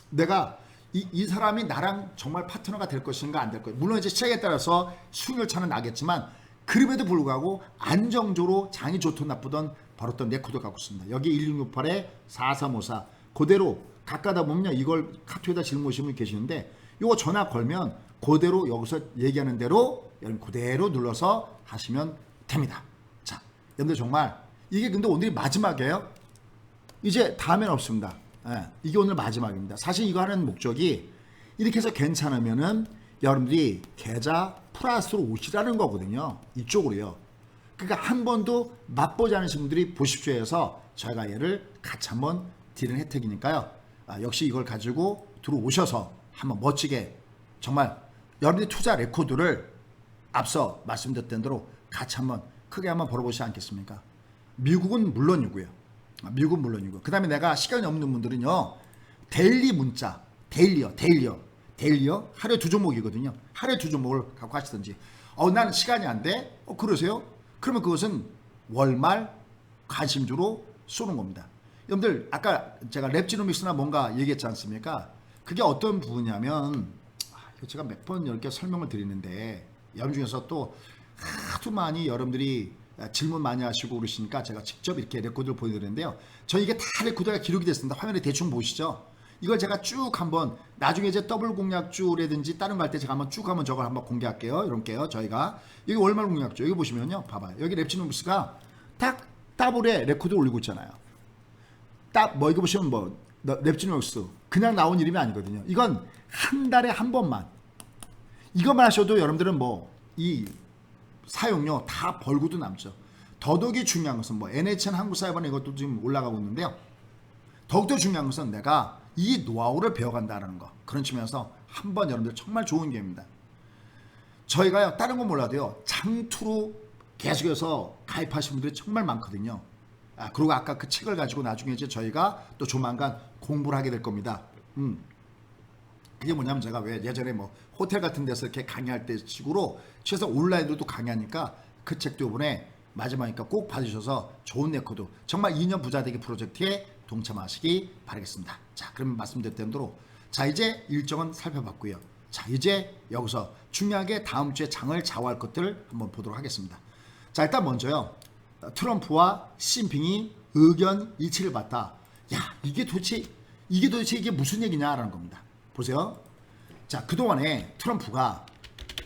내가 이 사람이 나랑 정말 파트너가 될 것인가 안 될 것인가. 물론 이제 시장에 따라서 수익률 차는 나겠지만 그럼에도 불구하고 안정적으로 장이 좋든 나쁘든 벌었던 레코드 갖고 있습니다. 여기 1668에 4354 그대로 가까다 보면요. 이걸 카톡에다 질문하시는 분이 계시는데 이거 전화 걸면 그대로 여기서 얘기하는 대로 여러분 그대로 눌러서 하시면 됩니다. 자, 여러분들 정말 이게 근데 오늘이 마지막이에요. 이제 다음엔 없습니다. 이게 오늘 마지막입니다. 사실 이거 하는 목적이 이렇게 해서 괜찮으면은 여러분들이 계좌 플러스로 오시라는 거거든요. 이쪽으로요. 그러니까 한 번도 맛보지 않으신 분들이 보십시오 해서 저희가 얘를 같이 한번 드리는 혜택이니까요. 역시 이걸 가지고 들어오셔서 한번 멋지게 정말 여러분들이 투자 레코드를 앞서 말씀드렸던 대로 같이 한번 크게 한번 벌어보시지 않겠습니까? 미국은 물론이고요. 미국은 물론이고 그 다음에 내가 시간이 없는 분들은요. 데일리 문자 데일리요 하루에 2종목이거든요. 하루에 2종목을 갖고 하시든지 나는 시간이 안 돼? 그러세요? 그러면 그것은 월말 관심주로 쏘는 겁니다. 여러분들 아까 제가 랩지노믹스나 뭔가 얘기했지 않습니까? 그게 어떤 부분이냐면 제가 몇 번 이렇게 설명을 드리는데 여러분 중에서 또 하도 많이 여러분들이 질문 많이 하시고 그러시니까 제가 직접 이렇게 레코드를 보여드리는데요. 저 이게 다 레코드가 기록이 됐습니다. 화면에 대충 보시죠. 이걸 제가 쭉 한번 나중에 이제 더블 공략주라든지 다른 거 할 때 제가 한번 쭉 한번 저걸 한번 공개할게요. 이렇게요. 저희가 여기 월말 공략주 여기 보시면요. 봐봐요. 여기 랩지노믹스가 딱 더블에 레코드 올리고 있잖아요. 딱 뭐 이거 보시면 뭐 랩지노믹스 그냥 나온 이름이 아니거든요. 이건 한 달에 한 번만 이것만 하셔도 여러분들은 뭐 이 사용료 다 벌고도 남죠. 더더욱이 중요한 것은 뭐 NHN 한국사회반 이것도 지금 올라가고 있는데요. 더욱더 중요한 것은 내가 이 노하우를 배워간다는 거. 그런 측면에서 한번 여러분들 정말 좋은 기회입니다. 저희가요 다른 건 몰라도요 장투로 계속해서 가입하신 분들이 정말 많거든요. 그리고 아까 그 책을 가지고 나중에 이제 저희가 또 조만간 공부를 하게 될 겁니다. 그게 뭐냐면 제가 왜 예전에 뭐 호텔 같은 데서 이렇게 강의할 때 식으로 최소 온라인으로도 강의하니까 그 책도 이번에 마지막이니까 꼭 받으셔서 좋은 레코드 정말 2년 부자 되기 프로젝트에 동참하시기 바라겠습니다. 자, 그러면 말씀드렸던 대로 자 이제 일정은 살펴봤고요. 자 이제 여기서 중요하게 다음 주에 장을 좌우할 것들을 한번 보도록 하겠습니다. 자 일단 먼저요. 트럼프와 시진핑이 의견 일치를 봤다. 야 이게 도대체 이게 무슨 얘기냐라는 겁니다. 보세요. 자 그동안에 트럼프가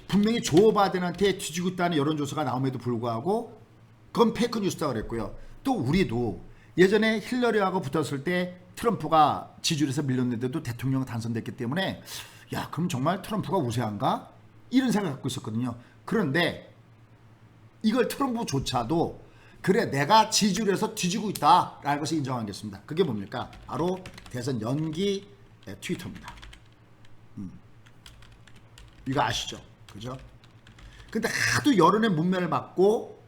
분명히 조 바이든한테 뒤지고 있다는 여론조사가 나옴에도 불구하고 그건 페이크 뉴스다 그랬고요. 또 우리도 예전에 힐러리하고 붙었을 때 트럼프가 지지율에서 밀렸는데도 대통령 당선됐기 때문에 야 그럼 정말 트럼프가 우세한가? 이런 생각을 갖고 있었거든요. 그런데 이걸 트럼프조차도 그래 내가 지지를 해서 뒤지고 있다라는 것을 인정하겠습니다. 그게 뭡니까? 바로 대선 연기 트위터입니다. 이거 아시죠? 그죠? 근데 하도 여론의 문매를 맞고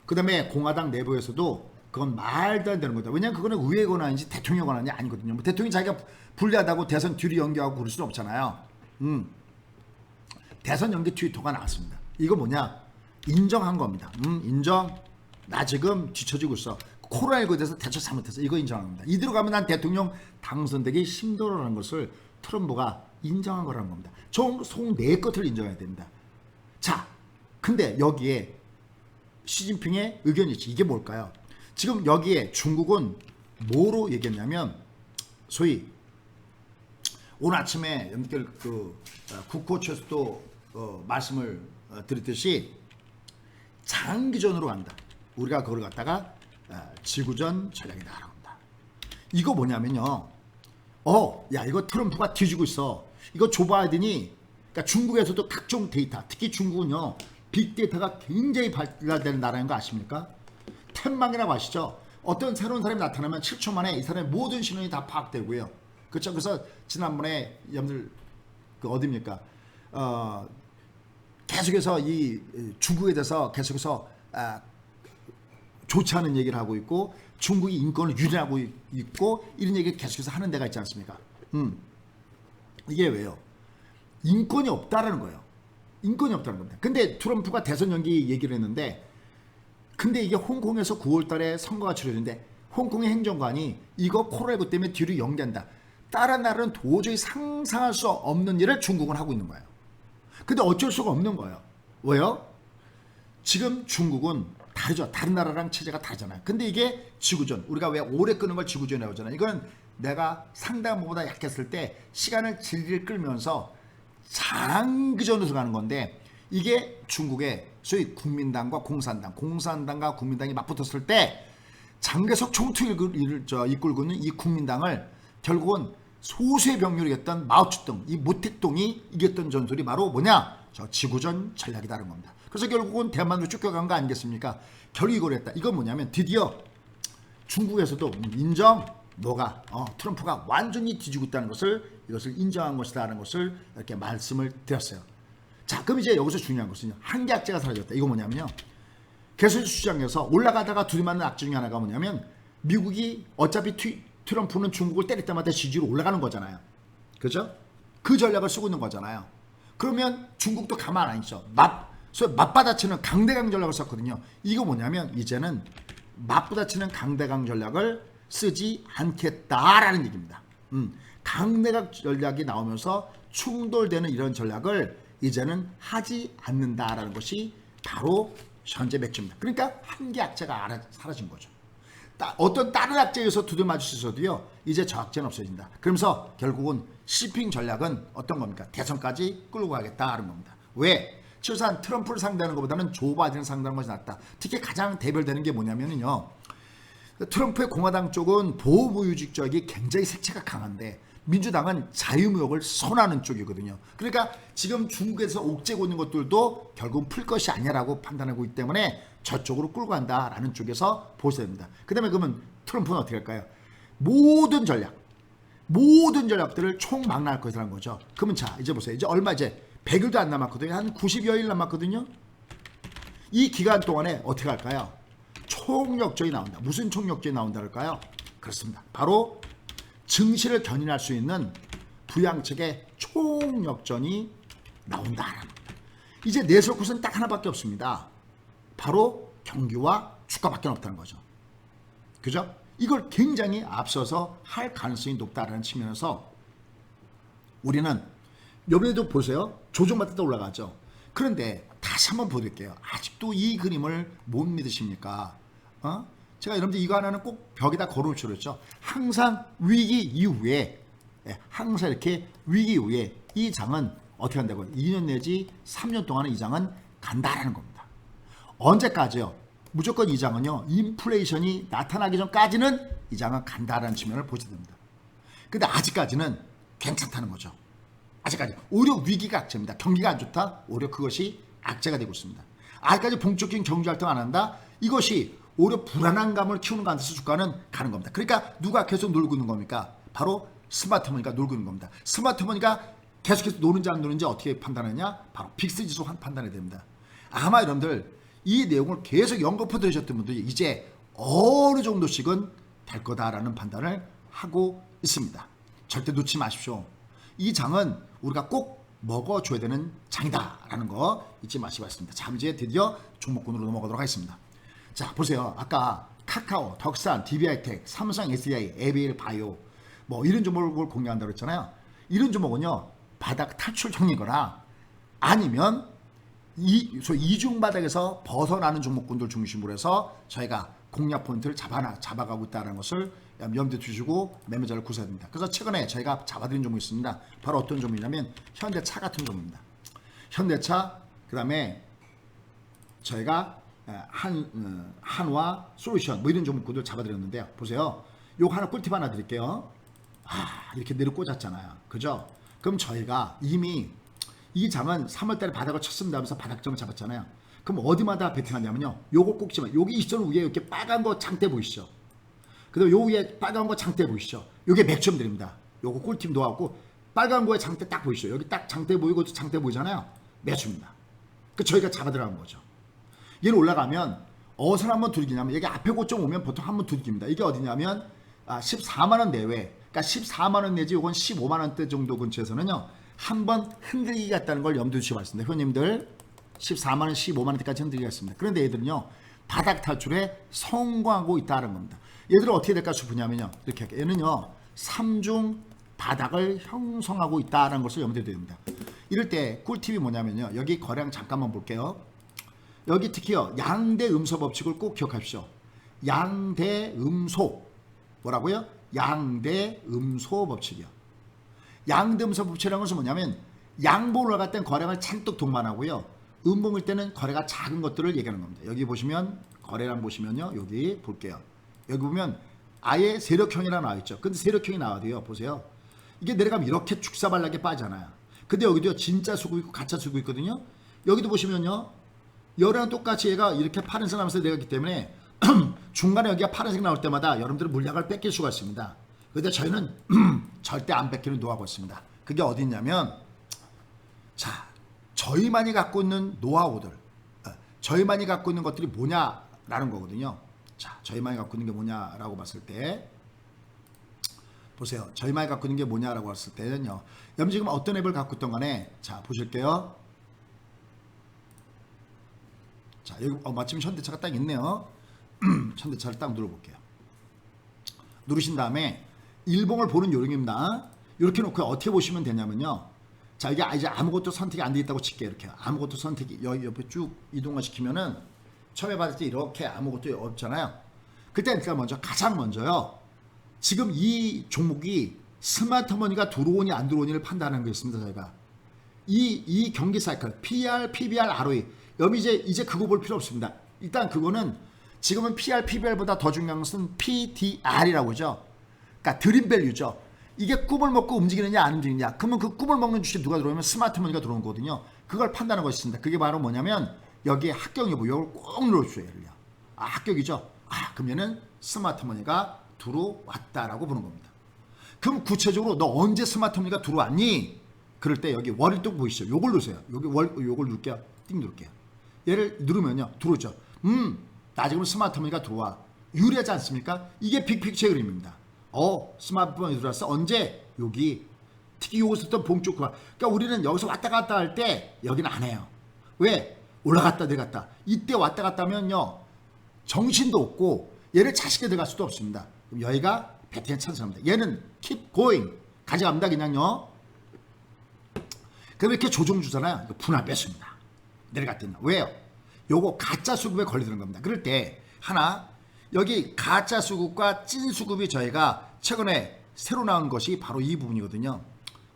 그 다음에 공화당 내부에서도 그건 말도 안 되는 거다. 왜냐하면 그거는 의회 권한인지 대통령 권한이 아니거든요. 뭐 대통령이 자기가 불리하다고 대선 뒤로 연기하고 그럴 수는 없잖아요. 대선 연기 트위터가 나왔습니다. 이거 뭐냐? 인정한 겁니다. 인정. 나 지금 뒤처지고 있어. 코로나19에 대해서 대처 잘못했어. 이거 인정합니다. 이대로 가면 난 대통령 당선되기 힘들어라는 것을 트럼프가 인정한 거라는 겁니다. 총 네 것을 인정해야 됩니다. 자, 근데 여기에 시진핑의 의견이 있지. 이게 뭘까요? 지금 여기에 중국은 뭐로 얘기했냐면 소위 오늘 아침에 연결 국호처에서도 말씀을 드렸듯이 장기전으로 간다. 우리가 그걸 갖다가 지구전 전략이다라고 합니다. 이거 뭐냐면요. 야 이거 트럼프가 뒤지고 있어. 이거 조 바이든이 그러니까 중국에서도 각종 데이터, 특히 중국은요 빅데이터가 굉장히 발달되는 나라인 거 아십니까? 템망이라고 아시죠? 어떤 새로운 사람이 나타나면 7초 만에 이 사람의 모든 신원이 다 파악되고요. 그렇죠? 그래서 지난번에 여러분들 그 어디입니까? 계속해서 이 중국에 대해서 계속해서 좋지 않은 얘기를 하고 있고 중국이 인권을 유린하고 있고 이런 얘기를 계속해서 하는 데가 있지 않습니까? 이게 왜요? 인권이 없다라는 거예요. 인권이 없다는 겁니다. 근데 트럼프가 대선 연기 얘기를 했는데 근데 이게 홍콩에서 9월 달에 선거가 치러지는데 홍콩의 행정관이 이거 코로나19 때문에 뒤로 연기한다. 다른 나라는 도저히 상상할 수 없는 일을 중국은 하고 있는 거예요. 근데 어쩔 수가 없는 거예요. 왜요? 지금 중국은 다르죠. 다른 나라랑 체제가 다르잖아요. 근데 이게 지구전. 우리가 왜 오래 끄는 걸 지구전이라고 하잖아요. 이건 내가 상대한 것보다 약했을 때 시간을 질질 끌면서 장기전으로 가는 건데 이게 중국의 소위 국민당과 공산당과 국민당이 맞붙었을 때 장개석 총투를 이끌고 있는 이 국민당을 결국은 소수의 병력을 이겼던 마오쩌둥, 이 모택동이 이겼던 전술이 바로 뭐냐? 저 지구전 전략이다라는 겁니다. 그래서 결국은 대만으로 쫓겨간 거 아니겠습니까? 결국 이걸 했다. 이건 뭐냐면 드디어 중국에서도 인정, 너가 트럼프가 완전히 뒤지고 있다는 것을 이것을 인정한 것이다라는 것을 이렇게 말씀을 드렸어요. 자, 그럼 이제 여기서 중요한 것은요. 한 개 악재가 사라졌다. 이거 뭐냐면요. 개소주 시장에서 올라가다가 둘이맞는 악재 중에 하나가 뭐냐면 미국이 어차피 트럼프는 중국을 때릴 때마다 지지로 올라가는 거잖아요. 그죠? 그 전략을 쓰고 있는 거잖아요. 그러면 중국도 가만 안 있죠. 맞받아치는 강대강 전략을 썼거든요. 이거 뭐냐면 이제는 맞받아치는 강대강 전략을 쓰지 않겠다라는 얘기입니다. 강대강 전략이 나오면서 충돌되는 이런 전략을 이제는 하지 않는다라는 것이 바로 현재 맥주입니다. 그러니까 한 개 악재가 사라진 거죠. 어떤 다른 악재에서 두들 맞을 수 있어도요. 이제 저 악재는 없어진다. 그러면서 결국은 시핑 전략은 어떤 겁니까? 대선까지 끌고 가겠다는 겁니다. 왜? 최소한 트럼프를 상대하는 것보다는 조 바이든을 상대하는 것이 낫다. 특히 가장 대별되는 게 뭐냐면요. 트럼프의 공화당 쪽은 보호무휴직 쪽이 굉장히 색채가 강한데 민주당은 자유무역을 선호하는 쪽이거든요. 그러니까 지금 중국에서 옥죄고 있는 것들도 결국은 풀 것이 아니라고 판단하고 있기 때문에 저쪽으로 끌고 간다라는 쪽에서 보셔야 됩니다. 그 다음에 그러면 트럼프는 어떻게 할까요? 모든 전략들을 총망라할 것이라는 거죠. 그러면 자 이제 보세요. 이제 얼마 이제 100일도 안 남았거든요. 한 90여일 남았거든요. 이 기간 동안에 어떻게 할까요? 총력전이 나온다. 무슨 총력전이 나온다 할까요? 그렇습니다. 바로 증시를 견인할 수 있는 부양책의 총력전이 나온다라는 겁니다. 이제 내세울 곳은 딱 하나밖에 없습니다. 바로 경기와 주가밖에 없다는 거죠. 그죠? 이걸 굉장히 앞서서 할 가능성이 높다라는 측면에서 우리는 여기에도 보세요. 조정받을 때 올라가죠. 그런데 다시 한번 보여드릴게요. 아직도 이 그림을 못 믿으십니까? 제가 여러분들 이거 하나는 꼭 벽에다 걸어놓죠. 그렇죠? 항상 위기 이후에 항상 이렇게 위기 이후에 이 장은 어떻게 한다고요? 2년 내지 3년 동안은 이 장은 간다라는 겁니다. 언제까지요? 무조건 이 장은요. 인플레이션이 나타나기 전까지는 이 장은 간다라는 측면을 보셔야 됩니다. 근데 아직까지는 괜찮다는 거죠. 아직까지 오히려 위기가 악재입니다. 경기가 안 좋다. 오히려 그것이 악재가 되고 있습니다. 아직까지 본격적인 경제 활동 안 한다. 이것이 오히려 불안한 감을 키우는 가운데서 주가는 가는 겁니다. 그러니까 누가 계속 놀고 있는 겁니까? 바로 스마트머니가 놀고 있는 겁니다. 스마트머니가 계속해서 노는지 안 노는지 어떻게 판단하냐? 바로 빅스 지수 판단해야 됩니다. 아마 여러분들 이 내용을 계속 연거푸 들으셨던 분들이 이제 어느 정도씩은 될 거다라는 판단을 하고 있습니다. 절대 놓지 마십시오. 이 장은 우리가 꼭 먹어줘야 되는 장이다라는 거 잊지 마시고 있습니다. 자, 이제 드디어 종목군으로 넘어가도록 하겠습니다. 자, 보세요. 아까 카카오, 덕산, DB하이텍, 삼성, SDI, 에비엘 바이오 뭐 이런 종목을 공개한다고 했잖아요. 이런 종목은요, 바닥 탈출 종이거나 아니면 이중 바닥에서 벗어나는 종목군들 중심으로 해서 저희가 공략 포인트를 잡아가고 있다는 것을 염두에 두시고 매매자를 구사해야 됩니다. 그래서 최근에 저희가 잡아드린 종목이 있습니다. 바로 어떤 종목이냐면 현대차 같은 종목입니다. 현대차, 그 다음에 저희가 한화 솔루션 뭐 이런 종목군들 잡아드렸는데요. 보세요. 요거 하나 꿀팁 하나 드릴게요. 이렇게 내려 꽂았잖아요. 그죠? 그럼 저희가 이미 이 장은 3월달에 바닥을 쳤습니다 하면서 바닥점을 잡았잖아요. 그럼 어디마다 베팅하냐면요. 요거 꼭 집어요. 여기 있던 위에 이렇게 빨간 거 장대 보이시죠? 그다음에 요 위에 빨간 거 장대 보이시죠? 요게 매점들입니다. 요거 꿀팁 놓아갖고 빨간 거에 장대 딱 보이시죠? 여기 딱 장대 보이고 장대 보이잖아요. 매수입니다. 그 저희가 잡아 들어간 거죠. 얘는 올라가면 어디서 한번 두들기냐면 여기 앞에 고점 오면 보통 한번 두들깁니다. 이게 어디냐면 14만 원 내외, 그러니까 14만 원 내지 요건 15만 원대 정도 근처에서는요. 한번 흔들기 같다는 걸 염두에 두시고 말씀드립니다. 회원님들 14만 원, 15만 원대까지 흔들리겠습니다. 그런데 얘들은요. 바닥 탈출에 성공하고 있다는 겁니다. 얘들은 어떻게 될까 싶으냐면요. 이렇게 할게요. 얘는요. 3중 바닥을 형성하고 있다는 것을 염두에 둬야 됩니다. 이럴 때 꿀팁이 뭐냐면요. 여기 거래량 잠깐만 볼게요. 여기 특히요. 양대 음소 법칙을 꼭 기억하십시오. 양대 음소. 뭐라고요? 양대 음소 법칙이요. 양대 음소 법칙이라는 것은 뭐냐면 양봉 올라갈 땐 거래량을 잔뜩 동반하고요. 음봉일 때는 거래가 작은 것들을 얘기하는 겁니다. 여기 보시면 거래량 보시면요. 여기 볼게요. 여기 보면 아예 세력형이라 나와 있죠. 근데 세력형이 나와도요. 보세요. 이게 내려가면 이렇게 축사발나게 빠지잖아요. 근데 여기도 진짜 수급 있고 가짜 수급 있거든요. 여기도 보시면요. 여기랑 똑같이 얘가 이렇게 파란색 나면서 내려가기 때문에 중간에 여기가 파란색 나올 때마다 여러분들은 물량을 뺏길 수가 있습니다. 그런데 저희는 절대 안 뺏기는 노하우가 있습니다. 그게 어디 있냐면 자, 저희만이 갖고 있는 노하우들, 저희만이 갖고 있는 것들이 뭐냐라는 거거든요. 자, 저희만이 갖고 있는 게 뭐냐라고 봤을 때 보세요. 저희만이 갖고 있는 게 뭐냐라고 봤을 때는요. 여러분 지금 어떤 앱을 갖고 있던 간에 자, 보실게요. 자, 여기 마침 현대차가 딱 있네요. 현대차를 딱 눌러볼게요. 누르신 다음에 일봉을 보는 요령입니다. 이렇게 놓고 어떻게 보시면 되냐면요. 자, 이게 이제 아무것도 선택이 안 돼 있다고 칠게요. 이렇게 아무것도 선택이 여기 옆에 쭉 이동을 시키면은 처음에 받을 때 이렇게 아무것도 없잖아요. 그때 그러니까 가장 먼저요. 지금 이 종목이 스마트머니가 들어오니 안 들어오니를 판단하는 게 있습니다. 저희가 이 경기 사이클 PR, PBR, ROE 여기 이제 그거 볼 필요 없습니다. 일단 그거는 지금은 PR, PBR보다 더 중요한 것은 PDR이라고 하죠. 그러니까 드림 밸류죠. 이게 꿈을 먹고 움직이느냐 안 움직이느냐. 그러면 그 꿈을 먹는 주식 누가 들어오면 스마트머니가 들어온 거거든요. 그걸 판단하는 것이 있습니다. 그게 바로 뭐냐면 여기에 합격 여부 이걸 꼭 눌러주세요. 합격이죠. 그러면은 스마트머니가 들어왔다라고 보는 겁니다. 그럼 구체적으로 너 언제 스마트머니가 들어왔니? 그럴 때 여기 월일동 보이시죠? 요걸 누르세요. 요걸 누를게요. 띵 누를게요. 얘를 누르면요. 들어오죠. 나 지금 스마트머니가 들어와. 유리하지 않습니까? 이게 빅픽처의 그림입니다. 스마트폰이 들어왔어. 언제? 여기. 특히 여기서 또 봉쪽. 그러니까 우리는 여기서 왔다 갔다 할 때 여기는 안 해요. 왜? 올라갔다 내려갔다. 이때 왔다 갔다 하면요. 정신도 없고 얘를 자식에 들어갈 수도 없습니다. 그럼 여기가 배팅의 찬스입니다. 얘는 keep going. 가져갑니다. 그냥요. 그럼 이렇게 조종 주잖아요. 분할 뺐습니다. 내려갔더니. 왜요? 요거 가짜 수급에 걸리는 겁니다. 그럴 때 하나 여기 가짜 수급과 찐 수급이 저희가 최근에 새로 나온 것이 바로 이 부분이거든요.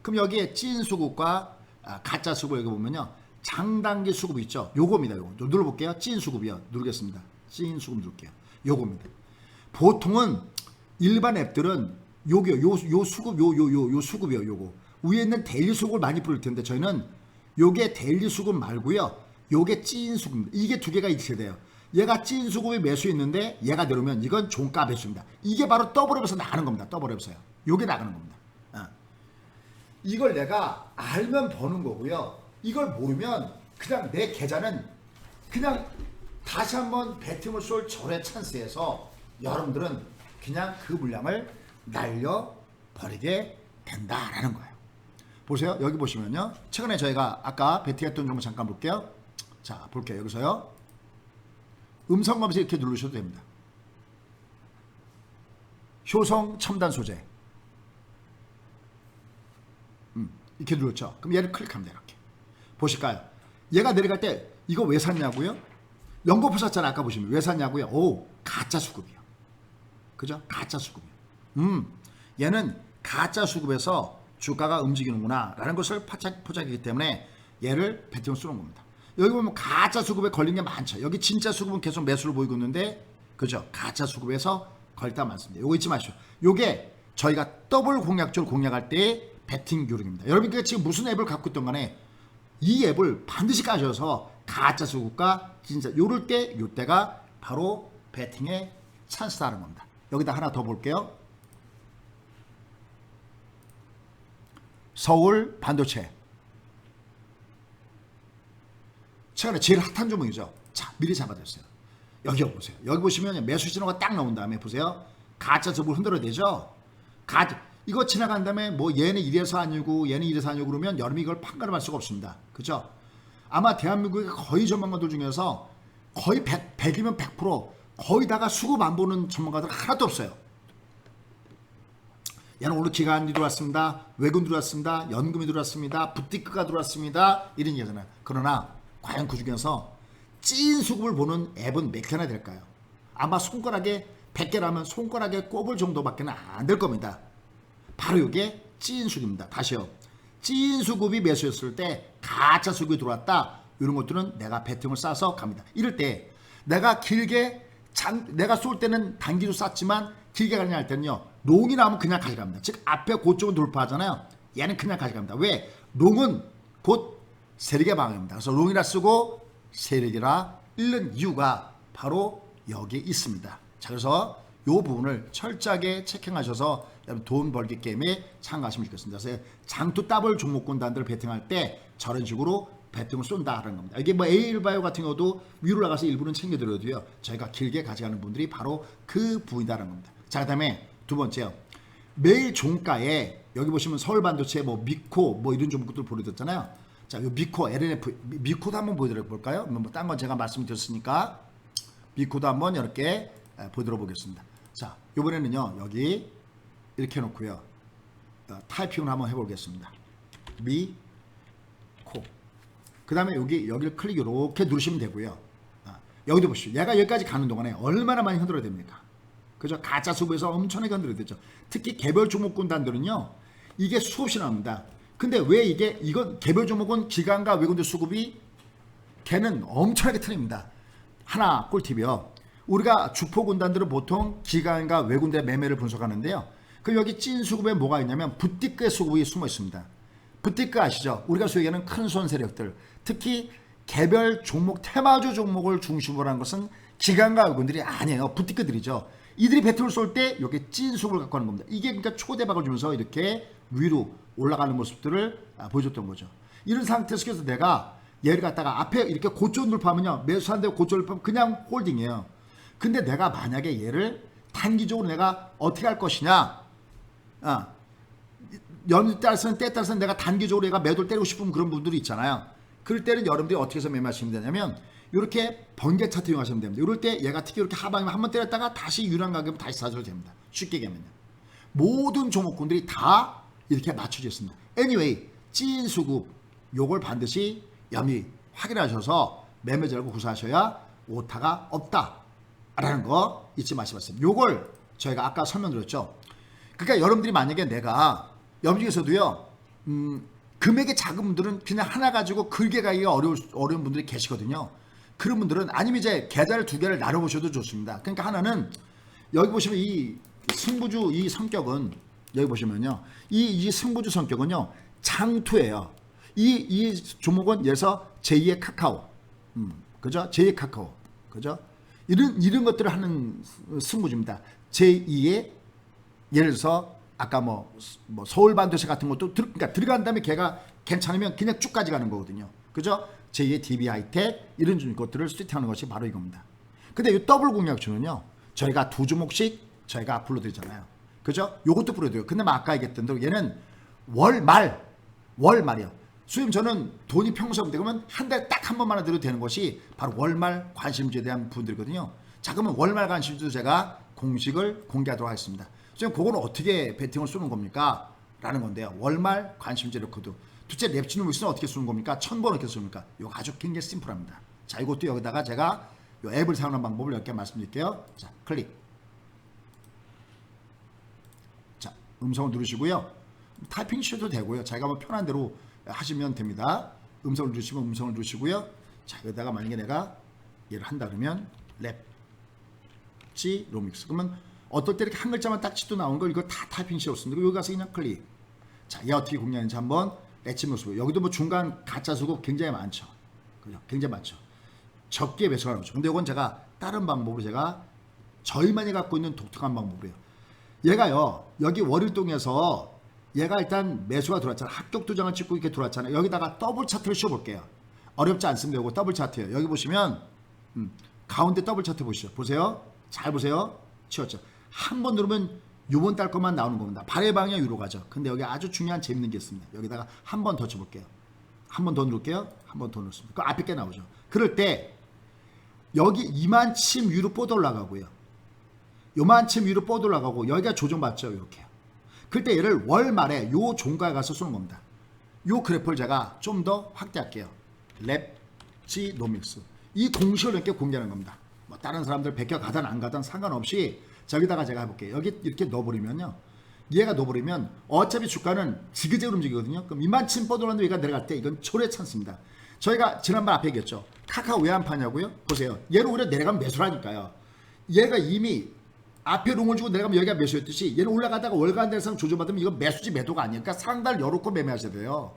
그럼 여기에 찐 수급과 가짜 수급 여기 보면요. 장단기 수급 있죠. 요겁니다. 요거 눌러볼게요. 찐 수급이요. 누르겠습니다. 찐 수급 누를게요. 요겁니다. 보통은 일반 앱들은 요기요. 요 수급 요 수급이요. 요거 위에 있는 데일리 수급을 많이 부를 텐데 저희는 요게 데일리 수급 말고요. 요게 찐 수급입니다. 이게 두 개가 있어야 돼요. 얘가 찐수급이 매수 있는데 얘가 내려오면 이건 종가 매수입니다. 이게 바로 더블업에서 나가는 겁니다. 더블업에서요. 요게 나가는 겁니다. 이걸 내가 알면 버는 거고요. 이걸 모르면 그냥 내 계좌는 그냥 다시 한번 배팅을 쏠 절의 찬스에서 여러분들은 그냥 그 물량을 날려버리게 된다라는 거예요. 보세요. 여기 보시면요. 최근에 저희가 아까 배팅했던 종목 잠깐 볼게요. 자, 볼게요. 여기서요. 음성 검색 이렇게 누르셔도 됩니다. 효성 첨단 소재. 이렇게 눌렀죠. 그럼 얘를 클릭합니다. 이렇게. 보실까요? 얘가 내려갈 때 이거 왜 샀냐고요? 연거푸 샀잖아요. 아까 보시면. 왜 샀냐고요? 오, 가짜 수급이요. 그죠? 가짜 수급이요. 얘는 가짜 수급에서 주가가 움직이는구나 라는 것을 포착이기 때문에 얘를 배팅을 쓰는 겁니다. 여기 보면 가짜 수급에 걸린 게 많죠. 여기 진짜 수급은 계속 매수를 보이고 있는데 그죠? 가짜 수급에서 걸릴 때가 많습니다. 요거 잊지 마시오. 요게 저희가 더블 공략적으로 공략할 때의 배팅 요령입니다. 여러분께 지금 무슨 앱을 갖고 있던 간에 이 앱을 반드시 까셔서 가짜 수급과 진짜 요럴 때 요때가 바로 배팅의 찬스다는 겁니다. 여기다 하나 더 볼게요. 서울 반도체. 최근에 제일 핫한 종목이죠. 자, 미리 잡아뒀어요. 여기 보세요. 여기 보시면 매수 신호가 딱 나온 다음에 보세요. 가짜 수급을 흔들어야 되죠. 이거 지나간 다음에 뭐 얘는 이래서 아니고 얘는 이래서 아니고 그러면 여러분이 이걸 판가름할 수가 없습니다. 그죠? 아마 대한민국의 거의 전문가들 중에서 거의 100이면 100% 거의 다가 수급 안 보는 전문가들 하나도 없어요. 얘는 오늘 기관이 들어왔습니다. 외군 들어왔습니다. 연금이 들어왔습니다. 부티크가 들어왔습니다. 이런 얘기잖아요. 그러나 과연 그 중에서 찐 수급을 보는 앱은 몇 개나 될까요? 아마 손가락에 100개라면 손가락에 꼽을 정도밖에 안 될 겁니다. 바로 이게 찐 수급입니다. 다시요. 찐 수급이 매수했을 때 가짜 수급이 들어왔다. 이런 것들은 내가 배팅을 싸서 갑니다. 이럴 때 내가 길게 내가 쏠 때는 단기로 쌌지만 길게 가냐 할 때는요. 롱이 나오면 그냥 가져갑니다. 즉 앞에 고점은 돌파하잖아요. 얘는 그냥 가져갑니다. 왜? 롱은 곧 세력의 방어입니다. 그래서 롱이라 쓰고 세력이라 읽는 이유가 바로 여기에 있습니다. 자, 그래서 이 부분을 철저하게 체킹하셔서 여러분 돈 벌기 게임에 참가하시면 좋겠습니다. 그래서 장투 더블 종목군단들을 배팅할 때 저런 식으로 배팅을 쏜다라는 겁니다. 이게 뭐 에일바이오 같은 경우도 위로 나가서 일부는 챙겨드려도요. 저희가 길게 가져가는 분들이 바로 그 부분이라는 겁니다. 자, 그다음에 두 번째요. 매일 종가에 여기 보시면 서울 반도체 뭐 미코 뭐 이런 종목들 보여드렸잖아요. 자, 요 미코 LNF 미코도 한번 보여드려 볼까요? 뭐 딴 건 제가 말씀드렸으니까 미코도 한번 이렇게 보여드려 보겠습니다. 자, 이번에는요 여기 이렇게 해놓고요 타이핑을 한번 해보겠습니다. 미코. 그 다음에 여기를 클릭 이렇게 누르시면 되고요. 여기도 보시죠. 얘가 여기까지 가는 동안에 얼마나 많이 흔들어야 됩니까? 그죠? 가짜 수급에서 엄청나게 흔들어야 되죠. 특히 개별 종목군단들은요 이게 수없이 나옵니다. 근데 왜 이건 개별 종목은 기관과 외국인 수급이 걔는 엄청나게 틀립니다. 하나 꿀팁이요. 우리가 주포군단들은 보통 기관과 외국인의 매매를 분석하는데요. 그럼 여기 찐 수급에 뭐가 있냐면 부티크의 수급이 숨어 있습니다. 부티크 아시죠? 우리가 소유하는 큰 손 세력들, 특히 개별 종목, 테마주 종목을 중심으로 한 것은 기관과 외국인들이 아니에요. 부티크들이죠. 이들이 배틀을 쏠 때 이렇게 찐 수급을 갖고 하는 겁니다. 이게 그러니까 초대박을 주면서 이렇게 위로 올라가는 모습들을 보여줬던 거죠. 이런 상태에서 내가 얘를 갖다가 앞에 이렇게 고점 돌파하면요. 매수한데 고점 돌파하면 그냥 홀딩이에요. 근데 내가 만약에 얘를 단기적으로 내가 어떻게 할 것이냐. 연에 따라서는 때에 따라서는 내가 단기적으로 얘가 매도를 때리고 싶은 그런 분들이 있잖아요. 그럴 때는 여러분들이 어떻게 해서 매매하시면 되냐면 이렇게 번개 차트 이용하시면 됩니다. 이럴 때 얘가 특히 이렇게 하방이면 한번 때렸다가 다시 유랑 가격으로 다시 사셔도 됩니다. 쉽게 얘기하면요. 모든 종목군들이 다 이렇게 맞춰져 있습니다. anyway, 찐 수급 요걸 반드시 염히 확인하셔서 매매자라고 구사하셔야 오타가 없다라는 거 잊지 마시겠어요. 요걸 저희가 아까 설명드렸죠. 그러니까 여러분들이 만약에 내가 여러분께서도요 금액이 작은 분들은 그냥 하나 가지고 길게 가기가 어려운 분들이 계시거든요. 그런 분들은 아니면 이제 계좌를 두 개를 나눠보셔도 좋습니다. 그러니까 하나는 여기 보시면 이 승부주 이 성격은 여기 보시면요 이 승부주 성격은요 장투예요. 이 종목은 예서 제2의 카카오, 그죠? 제2의 카카오, 그죠? 이런 것들을 하는 승부입니다. 제2의 예를 들어서 아까 뭐 서울 반도체 같은 것도 그러니까 들어간 다음에 걔가 괜찮으면 그냥 쭉 가져가는 거거든요. 그죠? 제2의 DB 하이텍 이런 것들을 수리하는 것이 바로 이겁니다. 근데 이 더블 공략주는요. 저희가 두 종목씩 저희가 불러드리잖아요. 그죠? 요것도 불러드려요. 근데 아까 얘기했던 대로 얘는 월말이요. 수님 저는 돈이 평소인데 그러면 한 달에 딱 한 번만 드려도 되는 것이 바로 월말 관심주에 대한 분들이거든요. 자 그러면 월말 관심주도 제가 공식을 공개하도록 하겠습니다. 지금 그거는 어떻게 베팅을 쏘는 겁니까? 라는 건데요. 월말 관심주 레코드. 둘째 랩진우믹스는 어떻게 쏘는 겁니까? 1000번 어떻게 쏘니까? 이거 아주 굉장히 심플합니다. 자 이것도 여기다가 제가 이 앱을 사용하는 방법을 이렇게 말씀드릴게요. 자 클릭. 자 음성을 누르시고요. 타이핑 쉬어도 되고요. 자기가 뭐 편한 대로 하시면 됩니다. 음성을 누르시면 음성을 누르시고요. 자 여기다가 만약에 내가 얘를 한다 그러면 랩지 로믹스 그러면 어떨 때 이렇게 한 글자만 딱 치도 나오는 걸 이거 다 타이핑 씌웠습니다. 여기 가서 그냥 클릭. 자, 얘 어떻게 공략하는지 한번 렛츠 모습. 여기도 뭐 중간 가짜 수급 굉장히 많죠. 그죠? 굉장히 많죠. 적게 매수하는 거죠. 근데 이건 제가 다른 방법으로 제가 저희만이 갖고 있는 독특한 방법이에요. 얘가요, 여기 월일동에서 얘가 일단 매수가 들어왔잖아. 합격 도장을 찍고 이렇게 들어왔잖아요. 여기다가 더블 차트를 씌워볼게요. 어렵지 않습니다. 이거 더블 차트예요. 여기 보시면 가운데 더블 차트 보시죠. 보세요. 잘 보세요. 치웠죠. 한 번 누르면 요번 달 것만 나오는 겁니다. 발의 방향 위로 가죠. 근데 여기 아주 중요한 재밌는 게 있습니다. 여기다가 한 번 더 쳐볼게요. 한 번 더 누를게요. 한 번 더 누르습니다. 그 앞에 게 나오죠. 그럴 때 여기 이만침 위로 뻗어 올라가고요. 요만침 위로 뻗어 올라가고 여기가 조정받죠. 이렇게. 그때 얘를 월말에 요 종가에 가서 쏘는 겁니다. 요 그래프를 제가 좀 더 확대할게요. 랩지 노믹스. 이 공식을 이렇게 공개하는 겁니다. 뭐 다른 사람들 베껴 가든 안 가든 상관없이 저기다가 제가 해볼게요. 여기 이렇게 넣어버리면요. 얘가 넣어버리면 어차피 주가는 지그재그로 움직이거든요. 그럼 이만큼 뻗어나는데 얘가 내려갈 때 이건 초래 찬스입니다. 저희가 지난번 앞에 얘기했죠. 카카오 왜 안 파냐고요? 보세요. 얘를 오히려 내려가면 매수라니까요. 얘가 이미 앞에 롱을 주고 내려가면 여기가 매수였듯이 얘는 올라가다가 월간 대상 조정받으면 이거 매수지 매도가 아니에요. 그러니까 상달 열어놓고 매매하셔야 돼요.